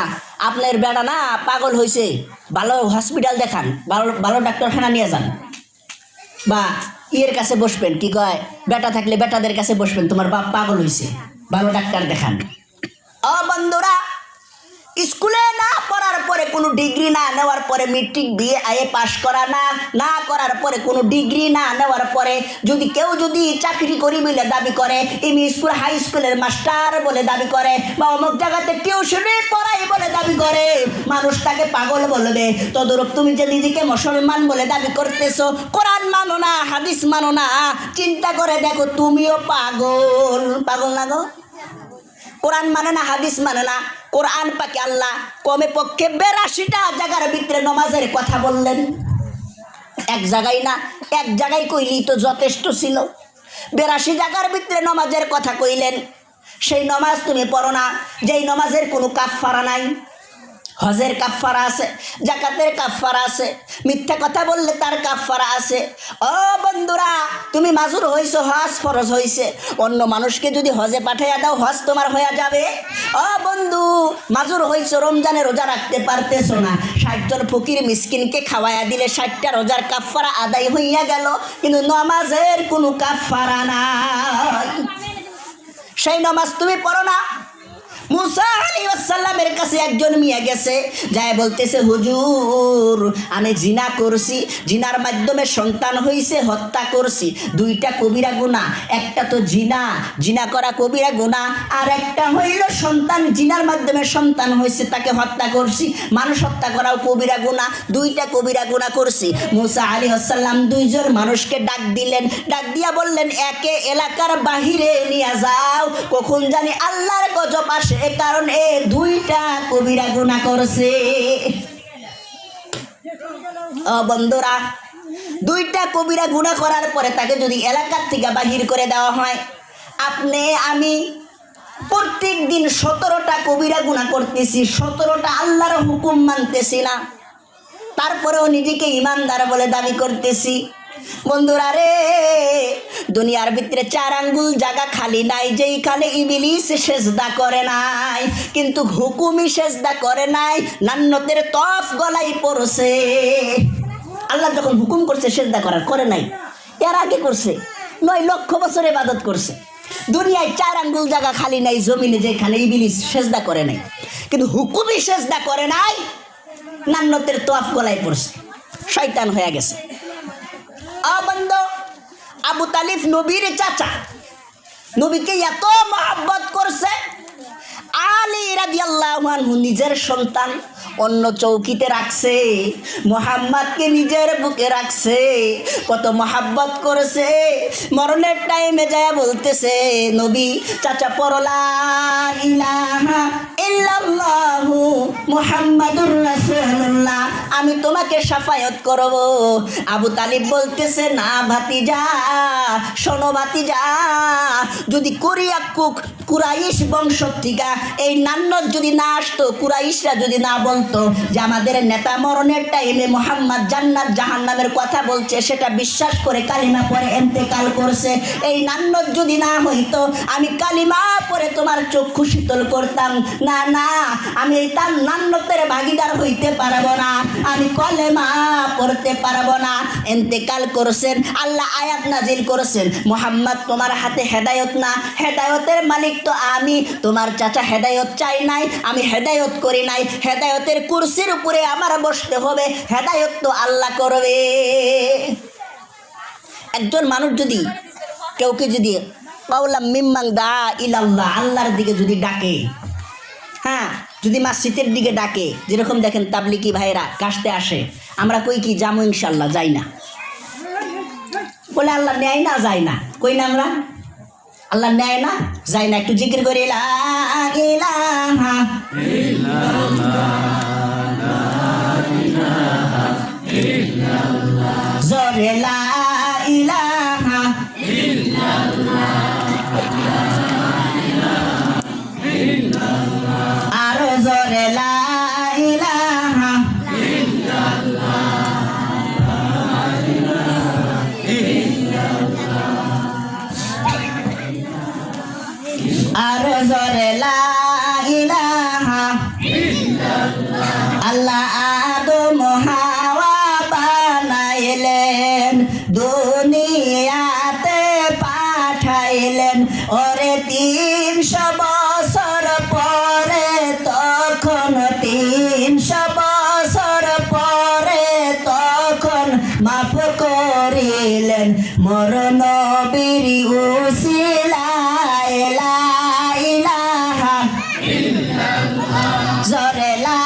আপনার বেটা না পাগল হয়েছে, ভালো হসপিটাল দেখান, ভালো ভালো ডাক্তারখানা নিয়ে যান, বা ইয়ের কাছে বসবেন, কি কয়, বেটা থাকলে বেটাদের কাছে বসবেন, তোমার বাপ পাগল হয়েছে, ভালো ডাক্তার দেখান। বন্ধুরা, স্কুলে না পড়ার পরে কোনো ডিগ্রি না নেওয়ার পরে, মেট্রিক বিএ আইএ পাশ করা না করার পরে, কোনো ডিগ্রি না নেওয়ার পরে যদি কেউ যদি চাকরি করি বলে দাবি করে, এমই স্কুল হাই স্কুলের মাস্টার বলে দাবি করে, বা অমুক জায়গাতে টিউশনি পড়াই বলে দাবি করে, মানুষ তাকে পাগল বলবে। তদরূপ তুমি যে নিজেকে মুসলমান বলে দাবি করতেছো, কোরআন মানো না, হাদিস মানো না, চিন্তা করে দেখো তুমিও পাগল। পাগল না গো? কোরআন মানে না, হাদিস মানে না। কোরআন পাকে আল্লাহ কমে পক্ষে 82টা জায়গার ভিতরে নমাজের কথা বললেন। এক জায়গায় না, এক জায়গায় কইলেই তো যথেষ্ট ছিল। 82 জায়গার ভিতরে নমাজের কথা কইলেন। সেই নমাজ তুমি পড়ো না, যেই নমাজের কোনো কাফফারা নাই। হজের কাফফারা আছে, জাকাতের কাফফারা আছে, মিথ্যা কথা বললে তার কাফফারা আছে। ও বন্ধুরা, তুমি মাজুর হইছো, হজ ফরজ হইছে, অন্য মানুষকে যদি হজে পাঠাইয়া দাও হজ তোমার হয়ে যাবে? ও বন্ধু, মাজুর হইছো, রমজানে রোজা রাখতে পারতেছো না, 60 জন ফকির মিসকিনকে খাওয়াইয়া দিলে 60টা রোজার কাফফারা আদায় হইয়া গেল, কিন্তু নমাজের কোনো কাফফারা নাই। সেই নামাজ তুমি পড়ো না। মুসা আলাইহিস সালামের কাছে একজন মিয়া গেছে, যায় বলতেছে, হুজুর আমি জিনা করছি, জিনার মাধ্যমে সন্তান হইছে, হত্যা করছি। 2টা কবিরা গুনাহ, একটা তো জিনা, জিনা করা কবিরা গুনাহ, আর একটা হইল সন্তান, জিনার মাধ্যমে সন্তান হইছে তাকে হত্যা করছি। মানুষ হত্যা করাও কবিরা গুনাহ, 2টা কবিরা গুনাহ করছি। মুসা আলাইহিস সালাম 2 জন মানুষকে ডাক দিলেন, ডাক দিয়া বললেন, একে এলাকার বাহিরে নিয়ে যাও, কখন জানি আল্লাহর গজব আসে, এ কারণে 2টা কবিরা গুনাহ করছে। ও বন্ধুরা, 2টা কবিরা গুনাহ করার পরে তাকে যদি এলাকার থেকে বাহির করে দেওয়া হয়, আপনি আমি প্রত্যেক দিন 17টা কবিরা গুনাহ করতেছি, 17টা আল্লাহর হুকুম মানতেছি না, তারপরেও নিজেকে ইমানদার বলে দাবি করতেছি। বন্ধুরা রে, দুনিয়ার ভিতরে 4 আঙ্গুল জায়গা খালি নাই যেইখানে ইবলিস সেজদা করে নাই, কিন্তু হুকুমি সেজদা করে নাই, নান্নতের তফ গলায় পড়ছে। আল্লাহ যখন হুকুম করছে সেজদা করার, করে নাই, এর আগে করছে, 9 লক্ষ বছর ইবাদত করছে। দুনিয়ায় 4 আঙ্গুল জায়গা খালি নাই জমিনে যেখানে ইবলিস সেজদা করে নাই, কিন্তু হুকুমি সেজদা করে নাই, নান্নতের তফ গলায় পড়ছে, শয়তান হয়ে গেছে। আবু তালিব নবীর চাচা, নবীকে এত মহব্বত করছে। আলী রাদিয়াল্লাহু আনহু নিজের সন্তান অন্য চৌকিতে রাখছে, মুহাম্মদকে নিজের বুকে রাখছে, কত মহব্বত করেছে। মরণের টাইমে যায় বলতেছে, নবী চাচা পড়ো লা ইলাহা ইল্লাল্লাহু মুহাম্মাদুর রাসূলুল্লাহ, আমি তোমাকে শাফায়াত করব। আবু তালিব বলতেছে, না ভাতিজা, শোনো ভাতিজা, যদি কুরাইশ বংশ থেকে এই নান্নত যদি না আসতো, কুরাইশরা যদি না বলতো যে আমাদের নেতা মরণের টাইমে মুহাম্মদ জান্নাত জাহান্নামের কথা বলছে, সেটা বিশ্বাস করে কালিমা পরে ইন্তেকাল করছে, এই নান্নত যদি না হইতো, আমি কালিমা পরে তোমার চক্ষু শীতল করতাম না। না, আমি তার নান্নতের ভাগিদার হইতে পারবো না, আমি কলেমা পড়তে পারবো না। ইন্তেকাল করছেন, আল্লাহ আয়াত নাজিল করেছেন, মুহাম্মদ তোমার হাতে হেদায়েত না, হেদায়েতের মালিক তো আমি, তোমার চাচা হেদায়েত চাই নাই, আমি হেদায়েত করি নাই, হেদায়েতের কুরসির উপরে আমার বসতে হবে, হেদায়েত তো আল্লাহ করবে। একজন মানুষ যদি কেউকে যদি কাউলা মিম্মাং দা ইলাল্লাহ, আল্লাহর দিকে যদি ডাকে, হ্যাঁ, যদি মসজিদের দিকে ডাকে, যেরকম দেখেন তাবলিকি ভাইরা কাশতে আসে, আমরা কই কি যাবো ইনশাল্লাহ, যাই না, বলে আল্লাহ নেয় না, যায় না, কই না আমরা, আল্লাহ নেয় না, যায় না, একটু জিকির করি লা ইলাহা ইল্লাল্লাহ, জোরে লা ইলাহা ইল্লাল্লাহ, আরো জোরে লা ইলাহা আরো জোরে লা ইলাহা আল্লাহ আদম হাওয়া বানাইলেন, দুনিয়াতে পাঠাইলেন, ওরে 300 বছর পরে, তখন 300 বছর পরে তখন মাফ করিলেন মোর নবীর উসিলায়, লা ইলাহা ইল্লাল্লাহ, জোরে লা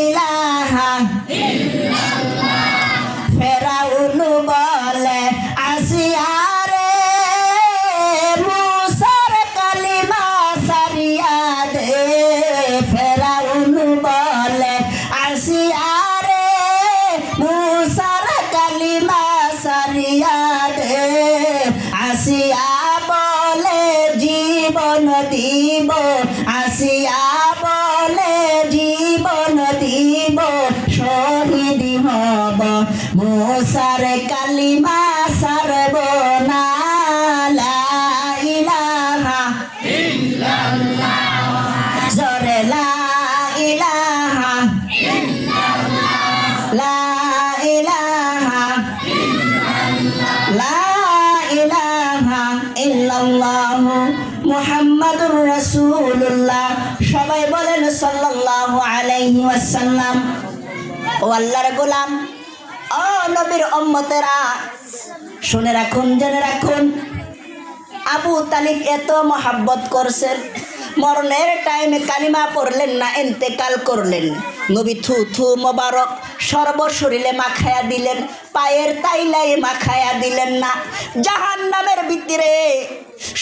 ইলাহা ইল্লাল্লাহ। ফেরাউন বলে আসিয়া রে, মুসার কালিমা সারিয়া আসিয়া বলে জীবন দিব, আসিয়া বলে জীবন দিব, শহীদ হব মুসার কালিমা সারব না। লা ইলাহা ইল্লাল্লাহ, জোরে লা ইলাহা ইল্লাল্লাহ, লা ইলাহা ইল্লাল্লাহ, লা ইলাহা ইল্লাল্লাহ মুহাম্মাদুর রাসূলুল্লাহ। সবাই বলেন সাল্লাল্লাহু আলাইহি ওয়াসাল্লাম। ও আল্লাহর গোলাম, ও নবীর উম্মতেরা, শুনে রাখুন, জেনে রাখুন, আবু তালিব এত মহাব্বত করছেন, মরণের টাইমে কালিমা পড়লেন না, ইন্তেকাল করলেন। নবী থু থু মোবারক সর্বশরীরে মাখায়া দিলেন, পায়ের তাইলাই মাখায়া দিলেন না। জাহান্নামের ভিতরে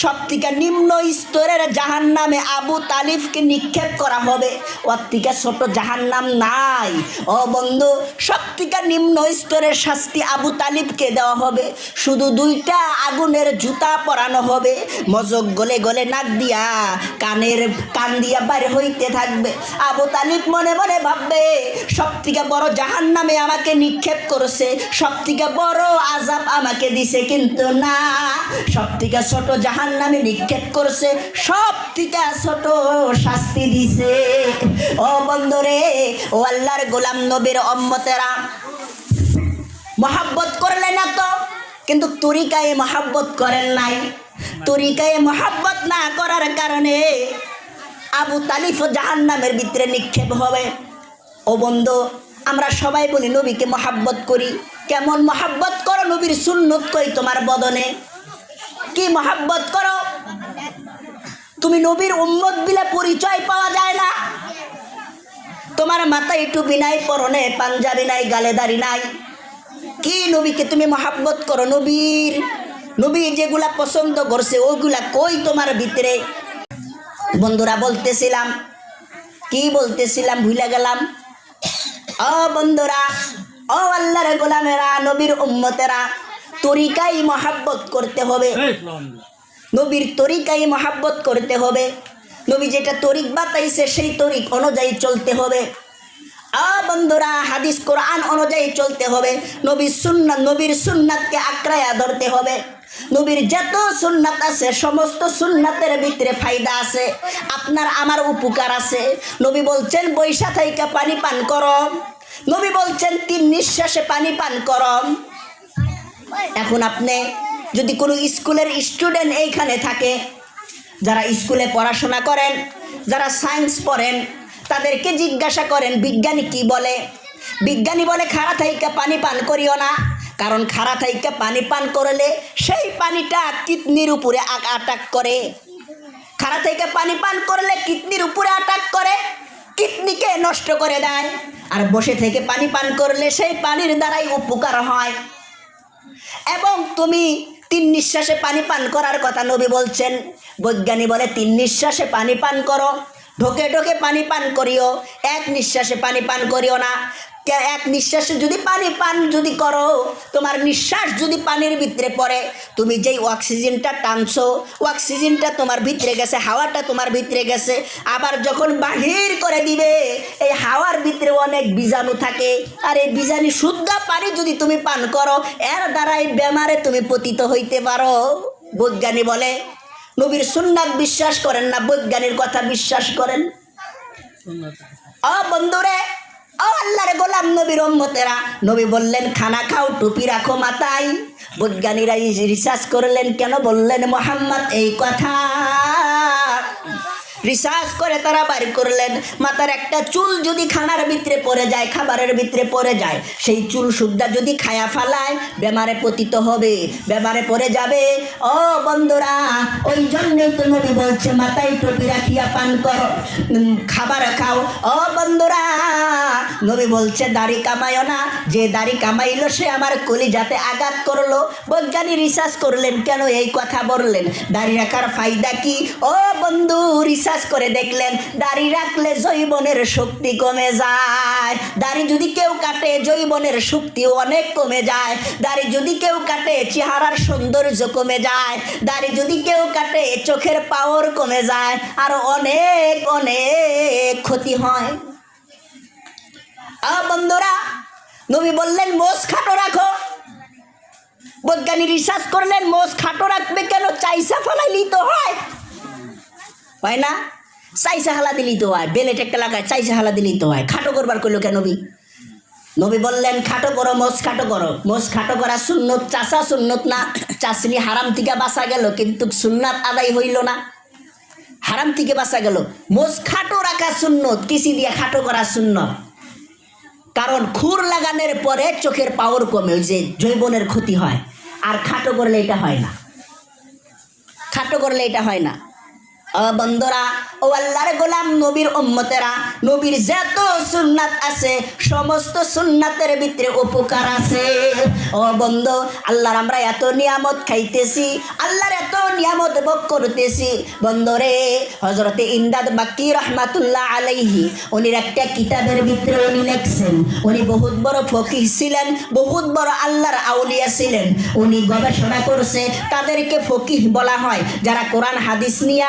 সবথেকে নিম্ন স্তরের জাহান্নামে আবু তালিবকে নিক্ষেপ করা হবে। ওর থেকে ছোট জাহান্নাম নাই। ও বন্ধু, সবথেকে নিম্ন স্তরের শাস্তি আবু তালিবকে দেওয়া হবে। শুধু দুইটা আগুনের জুতা পরানো হবে, মজক গলে গলে নাক দিয়া কান দিয়া বাইরে হইতে থাকবে। আবু তালিব মনে মনে ভাববে, সবথেকে বড় জাহান্নামে আমাকে নিক্ষেপ করেছে, সবথেকে বড় আযাব আমাকে দিছে, কিন্তু না, সবথেকে ছোট জাহান্নামে নিক্ষেপ করছে, সবথেকে ছোট শাস্তি দিছে। ও বন্ধুরে, ও আল্লাহর গোলাম নবীর উম্মতেরা, মহাব্বত করলেন না তো, কিন্তু তরিকায় মহাব্বত করেন নাই। তরিকায় মহাব্বত না করার কারণে আবু তালিব জাহান্নামের ভিতরে নিক্ষেপ হবে। ও বন্ধু, আমরা সবাই বলি নবীকে মহাব্বত করি। কেমন মহাব্বত করো? নবীর সুন্নত কই তোমার বদনে? কি মহাব্বত করো? তুমি নবীর উম্মত বিলে পরিচয় পাওয়া যায় না। তোমার মাথায় টুপি নাই, পরনে পাঞ্জাবি নাই, গালে দাড়ি নাই, কি নবীকে তুমি মহাব্বত করো? নবী যেগুলা পছন্দ করছে ওইগুলা কই তোমার ভিতরে? বন্ধুরা, বলতেছিলাম, কি বলতেছিলাম ভুলে গেলাম। ও বন্ধুরা, ও আল্লাহর গোলামেরা, নবীর উম্মতেরা, তরিকায় মহাব্বত করতে হবে। নবীর তরিকায় মহাব্বত করতে হবে। নবী যেটা তরিক বাতাইছে সেই তরিক অনুযায়ী চলতে হবে। বন্ধুরা, হাদিস কোরআন অনুযায়ী চলতে হবে। নবীর সুন্নাতকে আঁকড়ায়া ধরতে হবে। নবীর যত সুন্নাত আছে সমস্ত সুন্নাতের ভিতরে ফায়দা আছে, আপনার আমার উপকার আছে। নবী বলছেন বৈশা থাইকা পানি পান করো, নবী বলছেন 3 নিঃশ্বাসে পানি পান করো। এখন আপনি যদি কোনো স্কুলের স্টুডেন্ট এইখানে থাকে, যারা স্কুলে পড়াশোনা করেন, যারা সায়েন্স পড়েন, তাদেরকে জিজ্ঞাসা করেন বিজ্ঞানী কি বলে। বিজ্ঞানী বলে খাড়া থাইকা পানি পান করিও না, কারণ খাড়া থাইকা পানি পান করলে সেই পানিটা কিডনির উপরে আটাক করে। খাড়া থাইকা পানি পান করলে কিডনির উপরে আটাক করে, কিডনিকে নষ্ট করে দেয়। আর বসে থেকে পানি পান করলে সেই পানির দ্বারাই উপকার হয়। এবং তুমি 3 নিঃশ্বাসে পানি পান করার কথা নবী বলছেন। বৈজ্ঞানিক বলে 3 নিঃশ্বাসে পানি পান করো, ঢোকে ঢোকে পানি পান করিও, 1 নিঃশ্বাসে পানি পান করিও না। 1 নিঃশ্বাসে যদি পানি পান যদি করো, তোমার নিঃশ্বাস যদি পানির ভিতরে পড়ে, তুমি যেই অক্সিজেনটা টানছো, অক্সিজেনটা তোমার ভিতরে গেছে, হাওয়াটা তোমার ভিতরে গেছে। আবার যখন বাহির করে দিবে, এই হাওয়ার ভিতরে অনেক বীজাণু থাকে, আর এই বীজাণু শুদ্ধ পানি যদি তুমি পান করো, এর দ্বারাই বেমারে তুমি পতিত হইতে পারো। বৈজ্ঞানিক বলে নবীর সুন্নাত বিশ্বাস করেন না, বৈজ্ঞানিক কথা বিশ্বাস করেন। বন্ধুরে, ও আল্লাহর গোলাম নবীর উম্মতেরা, নবী বললেন খানা খাও, টুপি রাখো মাথায়। বৈজ্ঞানিকরা রিসার্চ করলেন, কেন বললেন মুহাম্মদ এই কথা? রিসার্চ করে তারা বাইর করলেন, মাথার একটা চুল যদি খানার ভিতরে পড়ে যায়, খাবারের ভিতরে পড়ে যায়, সেই চুল সুদ্ধা যদি খায়া ফালায়, বেমারে পতিত হবে, বেমারে পড়ে যাবে। ও বন্ধুরা, ওই জন্যই তো নবী বলছে মাথায় টুপি রাখিয়া পান করো, খাবার খাও। ও বন্ধুরা, নবী বলছে দাড়ি কামাইও না, যে দাড়ি কামাইলো সে আমার কলিজাতে আঘাত করলো। বৈজ্ঞানিক রিসার্চ করলেন, কেন এই কথা বললেন? দাড়ি রাখার ফায়দা কি? ও বন্ধু, রিসার্চ রিসার্চ করে দেখলেন দাড়ি রাখলে যৌবনের শক্তি কমে যায়। দাড়ি যদি কেউ কাটে যৌবনের শক্তি অনেক কমে যায়। দাড়ি যদি কেউ কাটে চেহারার সৌন্দর্য কমে যায়। দাড়ি যদি কেউ কাটে চোখের পাওয়ার কমে যায়, আর অনেক অনেক ক্ষতি হয়। বন্ধুরা, নবী বললেন মোষ খাটো রাখো। বৈজ্ঞানিক রিসার্চ করলেন মোষ খাটো রাখবে কেন? চাইসা ফালাইলেই তো হয় না? চাইসা হালা দিলেই তো হয়, বেলেট একটা লাগায় চাইসা হালা দিলেই তো হয়। খাটো করবার করলো কেন নবী? নবী বললেন খাটো করো, মোষ খাটো করো। মোষ খাটো করা সুন্নত, চাষা সুন্নত না। চাষনি হারাম থেকে বাঁচা গেল, কিন্তু সুন্নাত আদায় হইল না। হারাম থেকে বাঁচা গেল। মোষ খাটো রাখা সুন্নত, কিসি দিয়ে খাটো করা সুন্নত। কারণ খুর লাগানোর পরে চোখের পাওয়ার কমে, ওই যে যৌবনের ক্ষতি হয়। আর খাটো করলে এটা হয় না, খাটো করলে এটা হয় না। বন্ধুরা, ও আল্লাহর গোলাম, নবীর উম্মতেরা, নবীর যত সুন্নাত আছে সমস্ত সুন্নাতের ভিতরে উপকার আছে। ও বন্ধু, আল্লাহর আমরা এত নিয়ামত খাইতেছি, আল্লাহর এত নিয়ামত ভোগ করতেছি। বন্ধুরে, হযরতে ইমদাদ মাক্কি রহমাতুল্লাহ আলাইহি উনির একটা কিতাবের ভিতরে উনি লিখছেন, উনি বহুত বড় ফকিহ ছিলেন, বহুত বড় আল্লাহর আউলিয়া ছিলেন। উনি গবেষণা করছে, তাদেরকে ফকিহ বলা হয়। যারা কোরআন হাদিস নিয়ে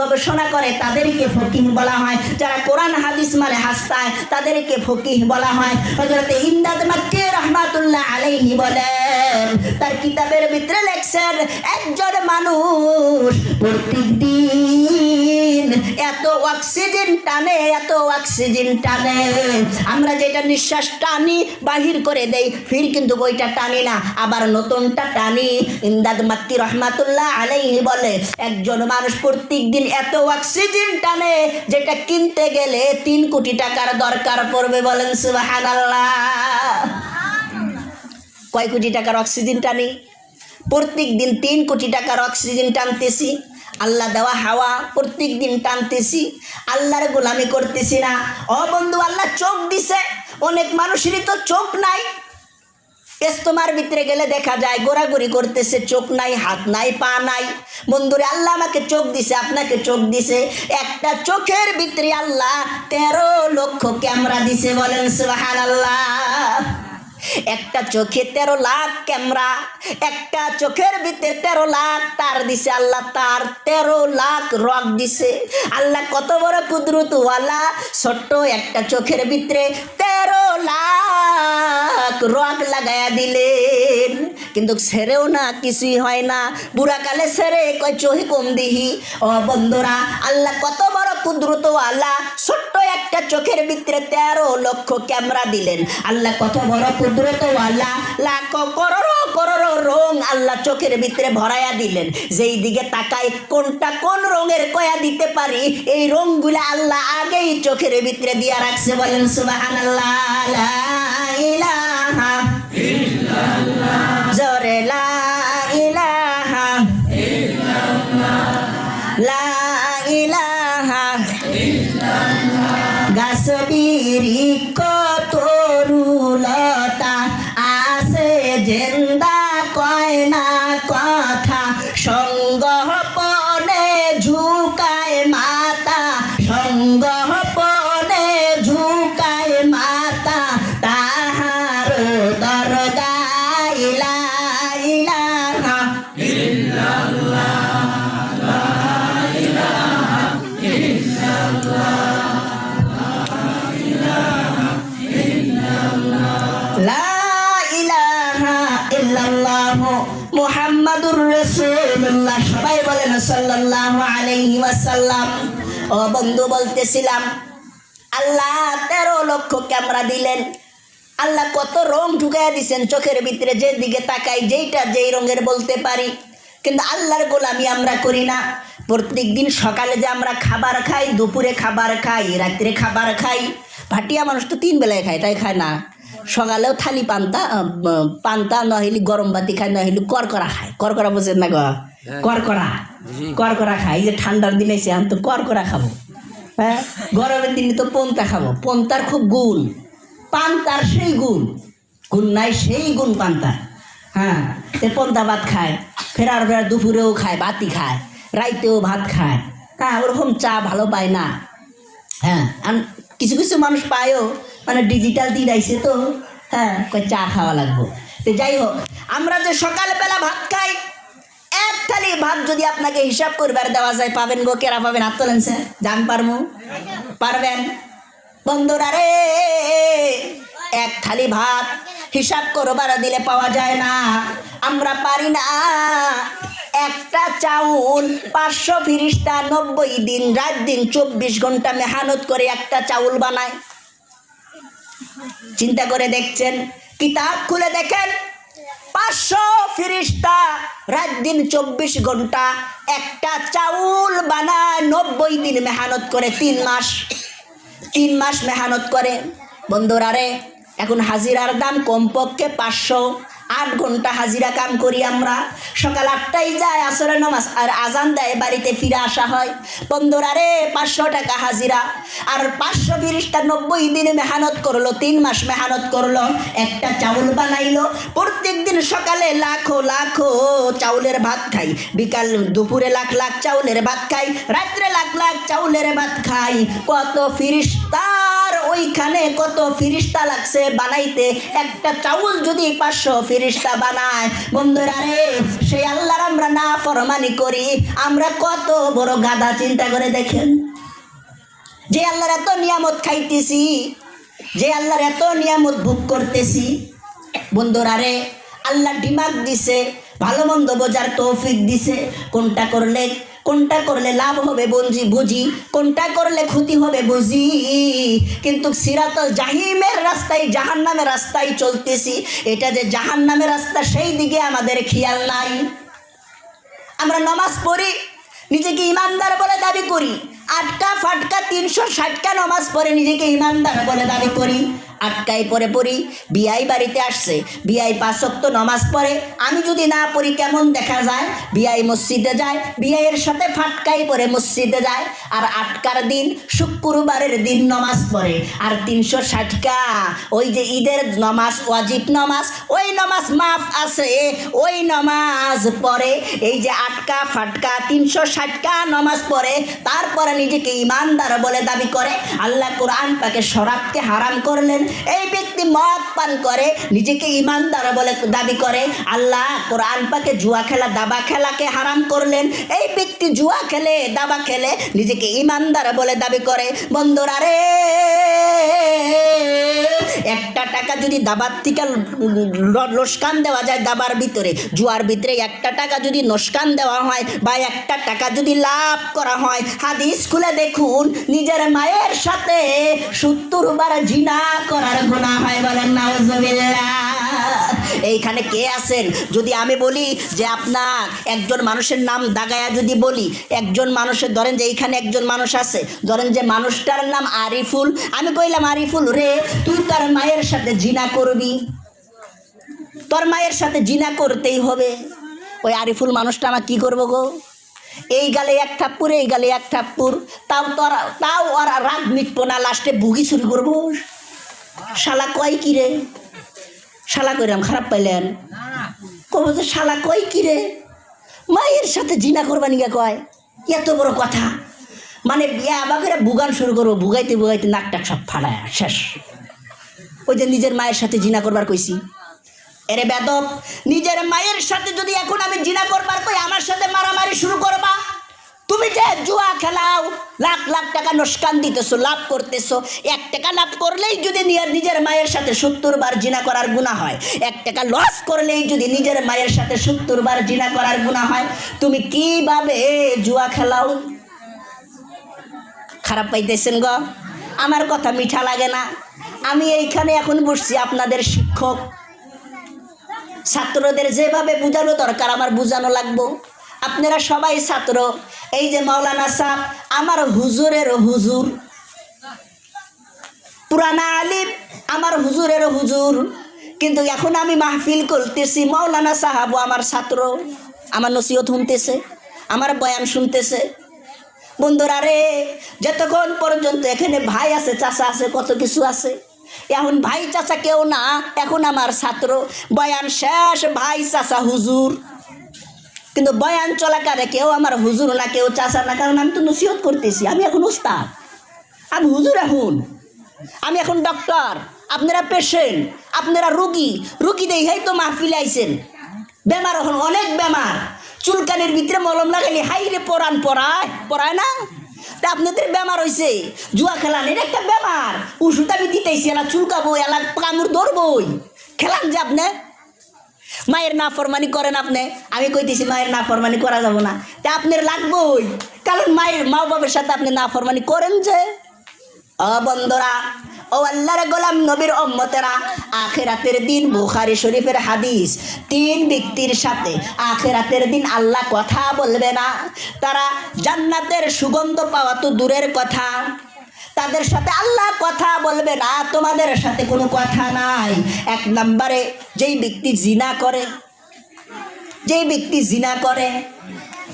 গবেষণা করে তাদেরকে ফকিহ বলা হয়। যারা কোরআন হাদিস হাসতায় তাদেরকে ফকিহ বলা হয়। হযরত ইমদাদ মাক্কি রাহমাতুল্লাহ আলাইহি বলেন, তার কিতাবের ভিতরে লেখছেন, একজন মানুষ প্রত্যেকদিন এত অক্সিজেন টানে, এত অক্সিজেন টানে, আমরা যেটা নিঃশ্বাস টানি বাহির করে দেই, ফির কিন্তু বইটা টানি না, আবার নতুনটা টানি। ইমদাদ মাক্কি রাহমাতুল্লাহ আলাইহি বলে, একজন মানুষ প্রত্যেক দিন এত অক্সিজেন টানে, যেটা কিনতে গেলে 3 কোটি টাকার দরকার পড়বে। বলেন সুবহানাল্লাহ। কয় কোটি টাকার অক্সিজেন টানি? প্রত্যেক দিন 3 কোটি টাকার অক্সিজেন টানতেছি। আল্লাহ দেওয়া হাওয়া প্রত্যেক দিন টানতেছি, আল্লাহর গোলামি করতেছি না। ও বন্ধু, আল্লাহ চোখ দিছে, অনেক মানুষেরই তো চোখ নাই। ইস্তেমার ভিতরে গেলে দেখা যায় গোড়াগড়ি করতেছে, চোখ নাই, হাত নাই, পা নাই। বন্ধুরে, আল্লাহ আমাকে চোখ দিছে, আপনাকে চোখ দিছে। একটা চোখের ভিতরে আল্লাহ 13 লক্ষ ক্যামেরা দিছে। বলেন সুবহানাল্লাহ। একটা চোখে 13 লাখ ক্যামেরা, একটা চোখের ভিতরে 13 লাখ তার দিছে আল্লাহ, তার 13 লাখ রক দিছে আল্লাহ। কত বড় কুদরতওয়ালা! ছোট্ট একটা চোখের ভিতরে 13 লাখ রক লাগায়া দিলেন, কিন্তু ছেড়েও না, কিছুই হয় না। বুড়াকালে ছেড়ে কয় চোখে কম দিহি। ও বন্ধুরা, আল্লাহ কত বড় কুদরতওয়ালা! ছোট্ট একটা চোখের ভিতরে 13 লক্ষ ক্যামেরা দিলেন আল্লাহ। কত বড় কুদরতওয়ালা! লাখ করোড় রং আল্লাহ চোখের ভিতরে ভরাইয়া দিলেন। যেই দিকে তাকাই কোনটা কোন রঙের কয়া দিতে পারি, এই রংগুলা আল্লাহ আগেই চোখের ভিতরে দিয়া রাখছে। বলেন সুবহানাল্লাহ। লা ইলাহা ইল্লাল্লাহ, জোরে লা ইলাহা ইল্লাল্লাহ, লা ইলাহা ইল্লাল্লাহ। গাছ বৃক্ষ তরুলতা আছে জিন্দা, কয় না কথা, সঙ্গপনে ঝুকায় মাতা, সঙ্গপনে ঝুকায় মাতা, তাহার দরগায় লা ইলাহা ইল্লাল্লাহ, লা ইলাহা ইল্লাল্লাহ, লা ইলাহা ইল্লাল্লাহ মুহাম্মাদুর রাসূলুল্লাহ। সবাই বলেন সাল্লাল্লাহু আলাইহি ওয়াসাল্লাম। ও বন্ধু, বলতেছিলাম আল্লাহ 13 লক্ষ ক্যামেরা দিলেন। আল্লাহ কত রং ঢুকাইয়া দিছেন চোখের ভিতরে, যেদিকে তাকাই যেইটা যেই রঙের বলতে পারি। কিন্তু আল্লাহর গোলামি আমরা করি না। প্রত্যেক দিন সকালে যে আমরা খাবার খাই, দুপুরে খাবার খাই, রাত্রে খাবার খাই। ভাটিয়া মানুষ তো 3 বেলায় খায়, তাই খায় না। সকালেও থালি পান্তা নহিলি গরম বাতি খায়, নহিলি করকরা খায়। করকরা বোঝেন না গো? করকরা খাই। যে ঠান্ডার দিনে এসে আমি তো করকরা খাবো। হ্যাঁ, গরমের দিনে তো পন্তা খাবো। পন্তার খুব গুণ, পান্তার সেই গুণ নাই, সেই গুণ পান্তার। হ্যাঁ, পন্তা ভাত খায়, ফেরার দুপুরেও খায়, বাতি খায়, রাইতেও ভাত খায়। হ্যাঁ, ওরকম চা ভালো পায় না। হ্যাঁ, আর কিছু কিছু মানুষ পায়ও, মানে ডিজিটাল দিন আইছে তো, হ্যাঁ, কয় চা খাওয়া লাগবো। তো যাই হোক, আমরা যে সকালবেলা ভাত খাই, এক থালি ভাত যদি আপনাকে হিসাব করবার দেওয়া যায়, পাবেন গো? কেরা পাবেন? হাত তোলেন স্যার, জান পারমু? পারবেন? বন্ধুরা রে, এক থালি ভাত হিসাব করবার দিলে পাওয়া যায় না, আমরা পারি না। একটা চাউল 500 ফিরিস্তা 90 দিন রাত দিন 24 ঘন্টা মেহনত করে একটা চাউল বানায়। চিন্তা করে দেখছেন? কিতাব খুলে দেখেন, 500 ফিরিস্তা রাত দিন 24 ঘন্টা একটা চাউল বানায়, 90 দিন মেহনত করে, 3 মাস মেহনত করে। বন্ধুরা রে, এখন হাজিরার দাম কমপক্ষে 500, 8 ঘন্টা হাজিরা কাম করি আমরা। সকাল 8টায় যায়, আসরের নামাজ আর আজান দেয়, বাড়িতে ফিরে আসা হয়। বন্ধুরা রে, 500 টাকা হাজিরা, আর 500 ফিরিস্তা 90 দিনে মেহনত করলো, 3 মাস মেহনত করলো, একটা চাউল বানাইলো। প্রত্যেক দিন সকালে লাখো লাখো চাউলের ভাত খাই, বিকাল দুপুরে লাখ লাখ চাউলের ভাত খাই, রাত্রে লাখ লাখ চাউলের ভাত খাই। কত ফিরিস্তার ওইখানে, কত ফিরিস্তা লাগছে বানাইতে একটা চাউল। যদি 500 ফিরিস্তা বানায়, বন্ধুরা রে, সেই আল্লাহর আমরা না ফরমানি করি, আমরা কত বড় গাধা। চিন্তা করে দেখেন, যে আল্লাহর এত নিয়ামত খাইতেছি, যে আল্লাহর এত নিয়ামত ভোগ করতেছি। বন্ধুরা রে, আল্লাহ দিমাগ দিছে, ভালো মন্দ বোঝার তৌফিক দিছে, কোনটা করলে লাভ হবে বুঝি, কোনটা করলে ক্ষতি হবে বুঝি। কিন্তু সিরাতুল জাহিমের রাস্তায়, জাহান্নামের রাস্তায় চলতেছি। এটা যে জাহান্নামের রাস্তা, সেই দিকে আমাদের খেয়াল নাই। আমরা নামাজ পড়ি, নিজেকে ইমানদার বলে দাবি করি, আটকা ফাটকা 360টা নামাজ পড়ে নিজেকে ইমানদার বলে দাবি করি। আটকায় পড়ি, বিআই বাড়িতে আসছে, বিআই 5 ওয়াক্ত নামাজ পড়ে, আমি যদি না পড়ি কেমন দেখা যায়? বিআই মসজিদে যায়, বিআইয়ের সাথে ফাটকাই পড়ে মসজিদে যায়, আর আটকার দিন শুক্রবারের দিন নামাজ পড়ে। আর 360টা ওই যে ঈদের নামাজ, ওয়াজিব নামাজ, ওই নামাজ মাফ আছে, ওই নামাজ পড়ে। এই যে আটকা ফাটকা 360টা নামাজ পড়ে, তারপরে নিজেকে ইমানদার বলে দাবি করে। আল্লাহ কোরআন পাকে শরাবকে হারাম করলেন, এই ব্যক্তি মদ পান করে, নিজেকে ইমানদার বলে দাবি করে। আল্লাহ কোরআন পাকে জুয়া খেলা, দাবা খেলাকে হারাম করলেন, এই ব্যক্তি জুয়া খেলে, দাবা খেলে, নিজেকে ইমানদার বলে দাবি করে। বন্ধুরা রে, একটা টাকা যদি দাবার থেকে লোসকান দেওয়া যায়, দাবার ভিতরে, জুয়ার ভিতরে একটা টাকা যদি নোসকান দেওয়া হয়, বা একটা টাকা যদি লাভ করা হয়, হাদিস খুলে দেখুন, নিজের মায়ের সাথে 70 বার জিনা করার গুনাহ হয়। বলেন নাউজুবিল্লাহ। এইখানে কে আছেন? যদি আমি বলি যে আপনার একজন মানুষের নাম দাগায়া যদি বলি, একজন মানুষের, ধরেন যে এইখানে একজন মানুষ আছে, ধরেন যে মানুষটার নাম আরিফুল, আমি কইলাম আরিফুল রে, তুই তোর মায়ের সাথে জিনা করবি, তোর মায়ের সাথে জিনা করতেই হবে। ওই আরিফুল মানুষটা আমার কি করবো গো? এই গালে এক থাপ্পুর, এই গালে এক থাপ্পুর, তাও ওরা রাগ মিটবো না, লাস্টে বুগি চুরি করবো। শালা কয় কি রে? শালা কইরাম খারাপ পাইলেন? কব যে শালা কয় কি রে, মায়ের সাথে জিনা করবা নিগা কয়, এত বড় কথা। মানে বিয়া আবাকেরা বুগান শুরু করবো, বুগাইতে বুগাইতে নাকটা সব ফাড়ায় শেষ। ওই যে নিজের মায়ের সাথে জিনা করবার কইছি, এরে বেদব, নিজের মায়ের সাথে যদি এখন আমি জিনা করবার কই, আমার সাথে মারামারি শুরু করবা। তুমি যে জুয়া খেলাও, লাখ লাখ টাকা নোসকান দিতেছো, লাভ করতেছো, 1 টাকা লাভ করলেই যদি নিজের মায়ের সাথে 70 বার জিনা করার গুনাহ হয়, 1 টাকা লস করলেই যদি নিজের মায়ের সাথে 70 বার জিনা করার গুনাহ হয়, তুমি কিভাবে জুয়া খেলাও? খারাপ পাইতেছেন গো? আমার কথা মিঠা লাগে না? আমি এইখানে এখন বসছি আপনাদের শিক্ষক, ছাত্রদের যেভাবে বোঝানো দরকার আমার বোঝানো লাগবো। আপনারা সবাই ছাত্র। এই যে মাওলানা সাহেব আমার হুজুরের হুজুর, পুরানা আলিম আমার হুজুরের হুজুর, কিন্তু এখন আমি মাহফিল করতেছি, মাওলানা সাহেবও আমার ছাত্র, আমার নসিহত শুনতেছে, আমার বয়ান শুনতেছে। বন্ধুরা রে, যতক্ষণ পর্যন্ত এখানে ভাই আছে, চাচা আছে, কত কিছু আছে, এখন ভাই চাচা কেউ না, এখন আমার ছাত্র, বয়ান শেষ, ভাই চাচা হুজুর। কিন্তু বয়ান চলাকালে কেউ আমার হুজুর না, কেউ চাচা না, কারণ আমি তো নসিহত করতেছি। আমি এখন উস্তাদ, আমি হুজুর, আমি এখন ডক্টর, আপনারা পেশেন্ট, আপনারা রুগী দেখেই তো মাহফিলে আইছেন। বেমার এখন অনেক বেমার, চুলকানির ভিতরে মলম লাগাইলে হাইরে পড়ায় না। তা আপনাদের বেমার হয়েছে জুয়া খেলানের একটা বেমার, ওষুধ আমি দিতেছি, এলা চুলকাবো, এলা কামড় ধরবই, খেলান যে আপনি মায়ের নাফরমানি করেন। আপনি আমি কইতেছি মায়ের নাফরমানি করা যাব না, তা আপনার লাগবই, কারণ মা বাবার সাথে আপনি নাফরমানি করেন যে। বন্ধুরা, ও আল্লাহর গোলাম নবীর উম্মতেরা, আখিরাতের দিন, বুখারী শরীফের হাদিস, 3 ব্যক্তির সাথে আখিরাতের দিন আল্লাহ কথা বলবে না। তারা জান্নাতের সুগন্ধ পাওয়া তো দূরের কথা, তাদের সাথে আল্লাহ কথা বলবে না, তোমাদের সাথে কোনো কথা নাই। 1 নম্বরে যেই ব্যক্তি জিনা করে,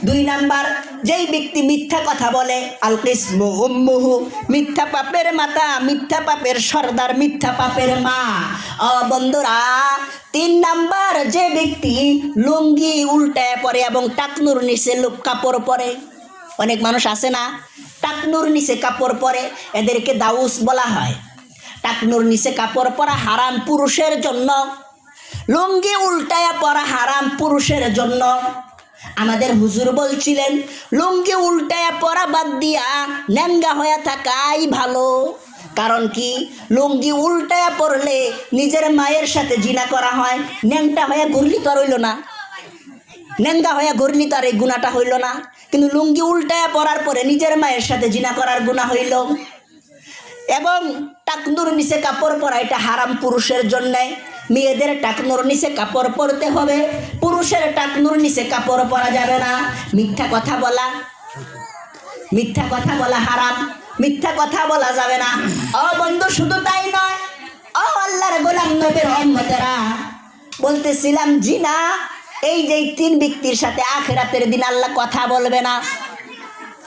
2 নাম্বার যেই ব্যক্তি মিথ্যা কথা বলে, আল কিসমু উম্মুহু, মিথ্যা পাপের মাতা, মিথ্যা পাপের সর্দার, মিথ্যা পাপের মা। বন্ধুরা, 3 নাম্বার যে ব্যক্তি লুঙ্গি উল্টায় পরে এবং টাকনুর নিচে কাপড় পরে। অনেক মানুষ আছে না টাকনুর নিচে কাপড় পরে, এদেরকে দাউস বলা হয়। টাকনুর নিচে কাপড় পরা হারাম পুরুষের জন্য, লুঙ্গি উল্টায়া পরা হারাম পুরুষের জন্য। আমাদের হুজুর বলছিলেন লুঙ্গি উল্টায়া পরা বাদ দিয়া ন্যাঙ্গা হয়ে থাকাই ভালো। কারণ কি, লুঙ্গি উল্টায়া পড়লে নিজের মায়ের সাথে জিনা করা হয়, ন্যাংটা হয়ে ঘুরলি তো আর হইল না, ন্যাঙ্গা হয়ে ঘুরলি তো আর এই গুণাটা হইল না। কিন্তু লুঙ্গি উল্টায়া পরার পরে নিজের মায়ের সাথে জিনা করার গুণা হইল। এবং টাকনুর নিচে কাপড় পরা এটা হারাম পুরুষের জন্যে। মেয়েদের টাকনুর নিচে কাপড় পরতে হবে, পুরুষের টাকনুর নিচে কাপড় পরা যাবে না। মিথ্যা কথা বলা হারাম, মিথ্যা কথা বলা যাবে না। বন্ধু, শুধু তাই নয়, আল্লাহর গোলাম নবীর উম্মতেরা, বলতেছিলাম জিনা, এই যে 3 ব্যক্তির সাথে আখিরাতের দিন আল্লাহ কথা বলবে না।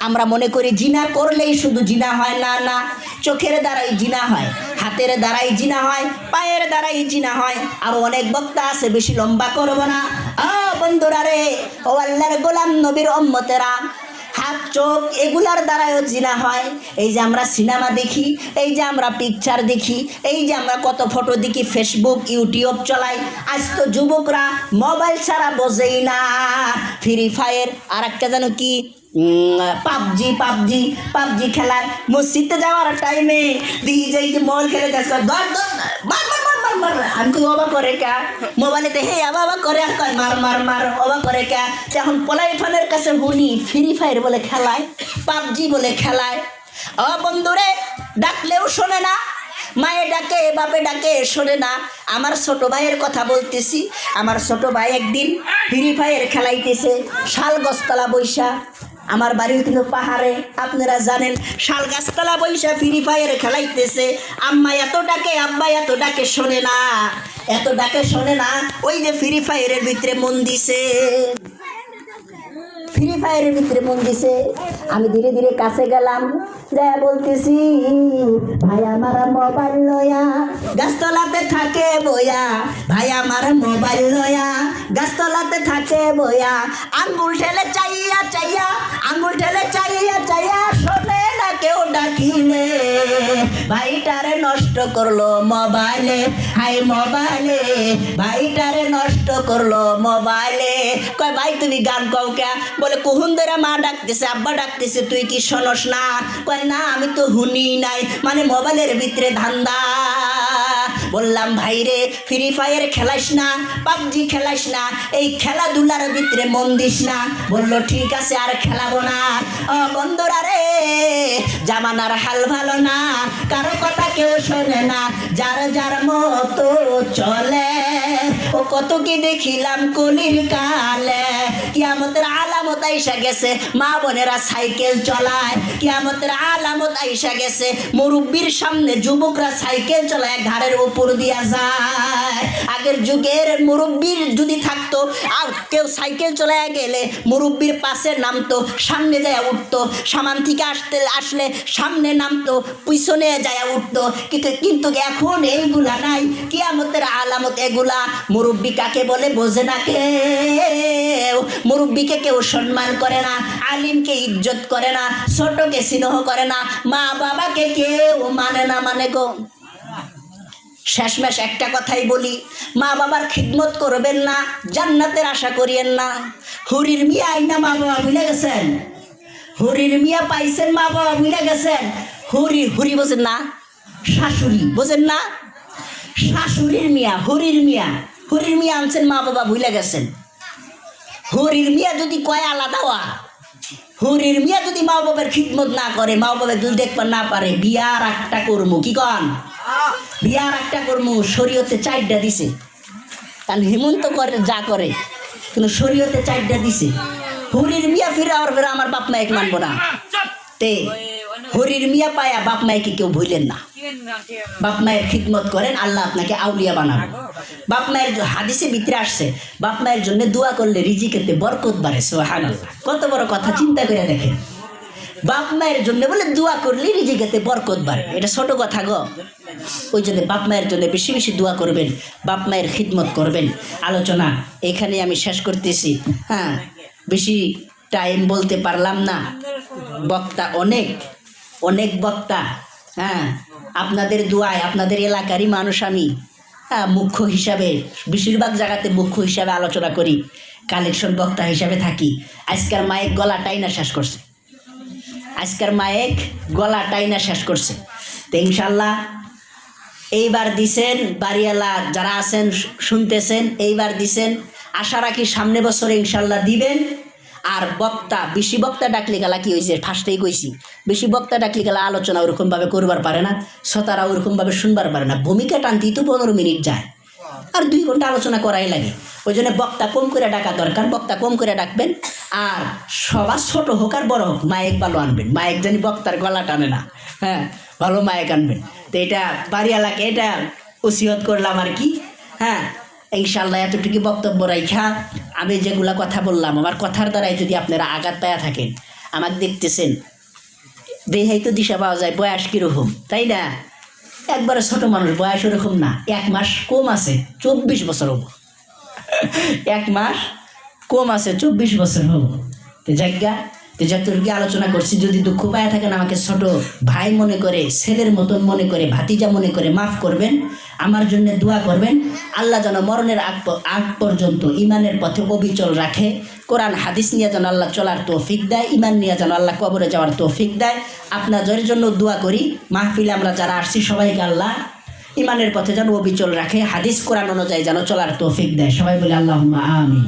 আমরা মনে করি জিনা করলেই শুধু জিনা হয়, না, চোখের দ্বারাই জিনা হয়, হাতের দ্বারাই জিনা হয়, পায়ের দ্বারাই জিনা হয়। আর অনেক বক্তা আছে, বেশি লম্বা করব না। বন্ধুরা রে, ও আল্লাহর গোলাম নবীর উম্মতেরা, হাত, চোখ এগুলার দ্বারাও জিনা হয়। এই যে আমরা সিনেমা দেখি, এই যে আমরা পিকচার দেখি, এই যে আমরা কত ফটো দেখি, ফেসবুক, ইউটিউব চলাই। আজ তো যুবকরা মোবাইল ছাড়া বোঝেই না। ফ্রি ফায়ার, আর একটা যেন কি পাবজি খেলার, মসজিদে যাওয়ার টাইমে দিয়ে যাই যে মোবাইল খেলে যাচ্ছে, আমি তো অবাক করে কে মোবাইলেতে, হে বাবা করে আর কয় মার অবাক করে কে। এখন পোলাইফানের কাছে শুনি ফ্রি ফায়ার বলে খেলায়, পাবজি বলে খেলায়। বন্ধুরে, ডাকলেও শোনে না, মায়ে ডাকে, বাপে ডাকে, শোনে না। আমার ছোট ভাইয়ের কথা বলতেছি। আমার ছোট ভাই একদিন ফ্রি ফায়ার খেলাইতেছে, শাল গাছতলা বৈশা। আমার বাড়ি কিন্তু পাহাড়ে, আপনারা জানেন, শাল গাছতলা বৈশা ফ্রি ফায়ার খেলাইতেছে। আম্মা এত ডাকে, আব্বা এত ডাকে, শোনে না। ওই যে ফ্রি ফায়ারের ভিতরে মন দিছে, আমি ধীরে ধীরে কাছে গেলাম, যা বলতেছি, ভাই আমার মোবাইল লয়া গাছতলাতে থাকে বয়া, ভাই আমার মোবাইল লয়া গাছতলাতে থাকে বয়া। আঙ্গুল ঠেলে চাইয়া শোনে না কেউ ডাকিলে, ভাইটারে নষ্ট করলো মোবাইলে, হাই মোবাইলে, ভাইটারে নষ্ট করলো মোবাইলে। কয় ভাই তুমি গান কও কে? বলে কহুন ধরে মা ডাকতেছে, আব্বা ডাকতেছে, তুই কি শোনস না? কয় না, আমি তো শুনি নাই, মানে মোবাইলের ভিতরে ধান্দা। বললাম ভাই রে, ফ্রি ফায়ার খেলাইস না, পাবজি খেলাইস না, এই খেলাধুলার ভিতরে মন দিস না। বললো ঠিক আছে, আর খেলাবো না। বন্ধুরা রে, জামানার হাল ভালো না, কারো কথা কেউ শোনে না, যার মতো চলে। ও কত কি দেখিলাম কলির কালে, কিয়ামতের আলাম আলামত আইসা গেছে, মা বোনেরা সাইকেল চলায়, কিয়ামতের আলামত আইসা গেছে, মুরব্বির সামনে যুবকরা সাইকেল চলায় ঘাড়ের উপর দিয়া যায়। আগের যুগের মুরব্বির যদি থাকতো আর কেউ সাইকেল চলায় গেলে মুরব্বির পাশে নামতো, সামনে যায় উঠতো, সামান থেকে আসলে সামনে নামতো, পিছনে যায় উঠতো। কিন্তু এখন এইগুলা নাই, কিয়ামতের আলামত এগুলা। মুরব্বি কাকে বলে বোঝে না কেউ, মুরব্বিকে কেউ সম্মান করে না, আলিমকে ইজ্জত করে না, ছোটকে স্নেহ করে না, মা বাবাকে কেউ মানে গো। শেষমেশ একটা কথাই বলি, মা বাবার খিদমত করবেন না, জান্নাতের আশা করিয়েন না। হুরির মিয়া আইনা মা বাবা ভুলে গেছেন, হুরির মিয়া পাইছেন, মা বাবা ভুলে গেছেন। হুরি বোঝেন না, শাশুড়ি বোঝেন না, শাশুড়ির মিয়া, হুরির মিয়া আনছেন, মা বাবা ভুলে গেছেন। হুরির মিয়া যদি কয় আলাদা হওয়া, হুরির মিয়া যদি মা বাবার খিদমত না করে, মা বাবা যদি দেখবার না পারে, বিয়ার একটা করমু, কি কন, বিয়ার একটা করমু। শরীয়তে 4টা দিছে, কারণ হেমন্ত করে যা করে, কিন্তু শরীয়তে 4টা দিছে। হুরির মিয়া ফিরে আমার বাপ মায়ের মানবো না, তে হরির মিয়া পায়া বাপ মায়েকে কেউ ভুলেন না। বাপ মায়ের খিদমত করেন, আল্লাহ আপনাকে আউলিয়া বানাবে। বাপ মায়ের হাদিসে ভিতরে আসছে, বাপ মায়ের জন্য দোয়া করলে রিজিকেতে বরকত বাড়ে। সুবহানাল্লাহ, কত বড় কথা, চিন্তা করে দেখেন। বাপ মায়ের জন্য বলে দোয়া করলে রিজিকেতে বরকত বাড়ে, এটা ছোট কথা গো। ওই জন্য বাপ মায়ের জন্য বেশি বেশি দোয়া করবেন, বাপ মায়ের খিদমত করবেন। আলোচনা এখানে আমি শেষ করতেছি। হ্যাঁ, বেশি টাইম বলতে পারলাম না, বক্তা অনেক বক্তা। হ্যাঁ, আপনাদের দোয়ায়, আপনাদের এলাকারই মানুষ আমি, হ্যাঁ, মুখ্য হিসাবে, বেশিরভাগ জায়গাতে মুখ্য হিসাবে আলোচনা করি, কালেকশন বক্তা হিসাবে থাকি। আজকের মাইক গলা টাইনা শেষ করছে, তো ইনশাল্লাহ এইবার দিছেন, বাড়িওয়ালা যারা আছেন শুনতেছেন, এইবার দিছেন, আশা রাখি সামনে বছরে ইনশাল্লাহ দিবেন। আর বক্তা, বেশি বক্তা ডাকলে গেলা কি হয়েছে, ফার্স্টেই কইছি, বেশি বক্তা ডাকলে গেলা আলোচনা ওরকমভাবে করবার পারে না, শ্রোতারা ওরকমভাবে শুনবার পারে না। ভূমিকা টানতেই তো 15 মিনিট যায়, আর 2 ঘন্টা আলোচনা করাই লাগে। ওই জন্য বক্তা কম করে ডাকা দরকার, বক্তা কম করে ডাকবেন। আর সবার ছোট হোক আর বড় হোক, মাইক ভালো আনবেন, মাইক জানি বক্তার গলা টানে না, হ্যাঁ, ভালো মাইক আনবেন। তো এটা বাড়িওয়ালাকে এটা ওসিয়ত করলাম আর কি। হ্যাঁ, ইনশাল্লাহ এতটুকু বক্তব্য রাইখা আমি যেগুলা কথা বললাম, আমার কথার দ্বারাই যদি আপনারা আঘাত পায়া থাকেন, আমাকে দেখতেছেন, দেহেই তো দিশা পাওয়া যায় বয়স কীরকম, তাই না? একবারে ছোট মানুষ, বয়স ওরকম না, 1 মাস কম আছে, 24 বছর হবো, 1 মাস কম আছে, 24 বছর হবো। তো জায়গা তো যতটুকু আলোচনা করছি, যদি দুঃখ পায়া থাকেন আমাকে ছোট ভাই মনে করে, ছেলের মতন মনে করে, ভাতিজা মনে করে মাফ করবেন, আমার জন্য দোয়া করবেন। আল্লাহ যেন মরণের আগ পর্যন্ত ইমানের পথে অবিচল রাখে, কোরআন হাদিস নিয়ে যেন আল্লাহ চলার তৌফিক দেয়, ইমান নিয়ে যেন আল্লাহ কবরে যাওয়ার তৌফিক দেয়। আপনাদের জন্য দোয়া করি, মাহফিলে আমরা যারা আসছি সবাইকে আল্লাহ ইমানের পথে যেন অবিচল রাখে, হাদিস কোরআন অনুযায়ী যেন চলার তৌফিক দেয়। সবাই বলে আল্লাহুম্মা আমিন।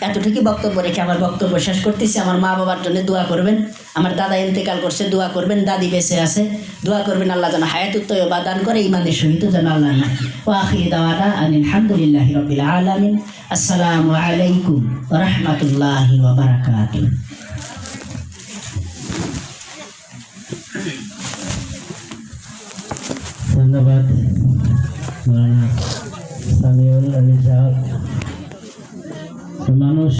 এতটুকু বক্তব্য রেখে আমার বক্তব্য শেষ করতেছি। আমার মা বাবার জন্য দোয়া করবেন, আমার দাদা ইন্তেকাল করছে, দোয়া করবেন, দাদি বেঁচে আছে, দোয়া করবেন, আল্লাহ যেন হায়াতুত তয়্যবা দান করে, ইমানের সহিত যেন আল্লাহ না। ওয়া আখিরু দাওয়ানা আলহামদুলিল্লাহি রাব্বিল আলামিন। আসসালামু আলাইকুম ওয়া রাহমাতুল্লাহি ওয়া বারাকাতুহু। ধন্যবাদ মাওলানা সামিউল আলী সাহেব। মানুষ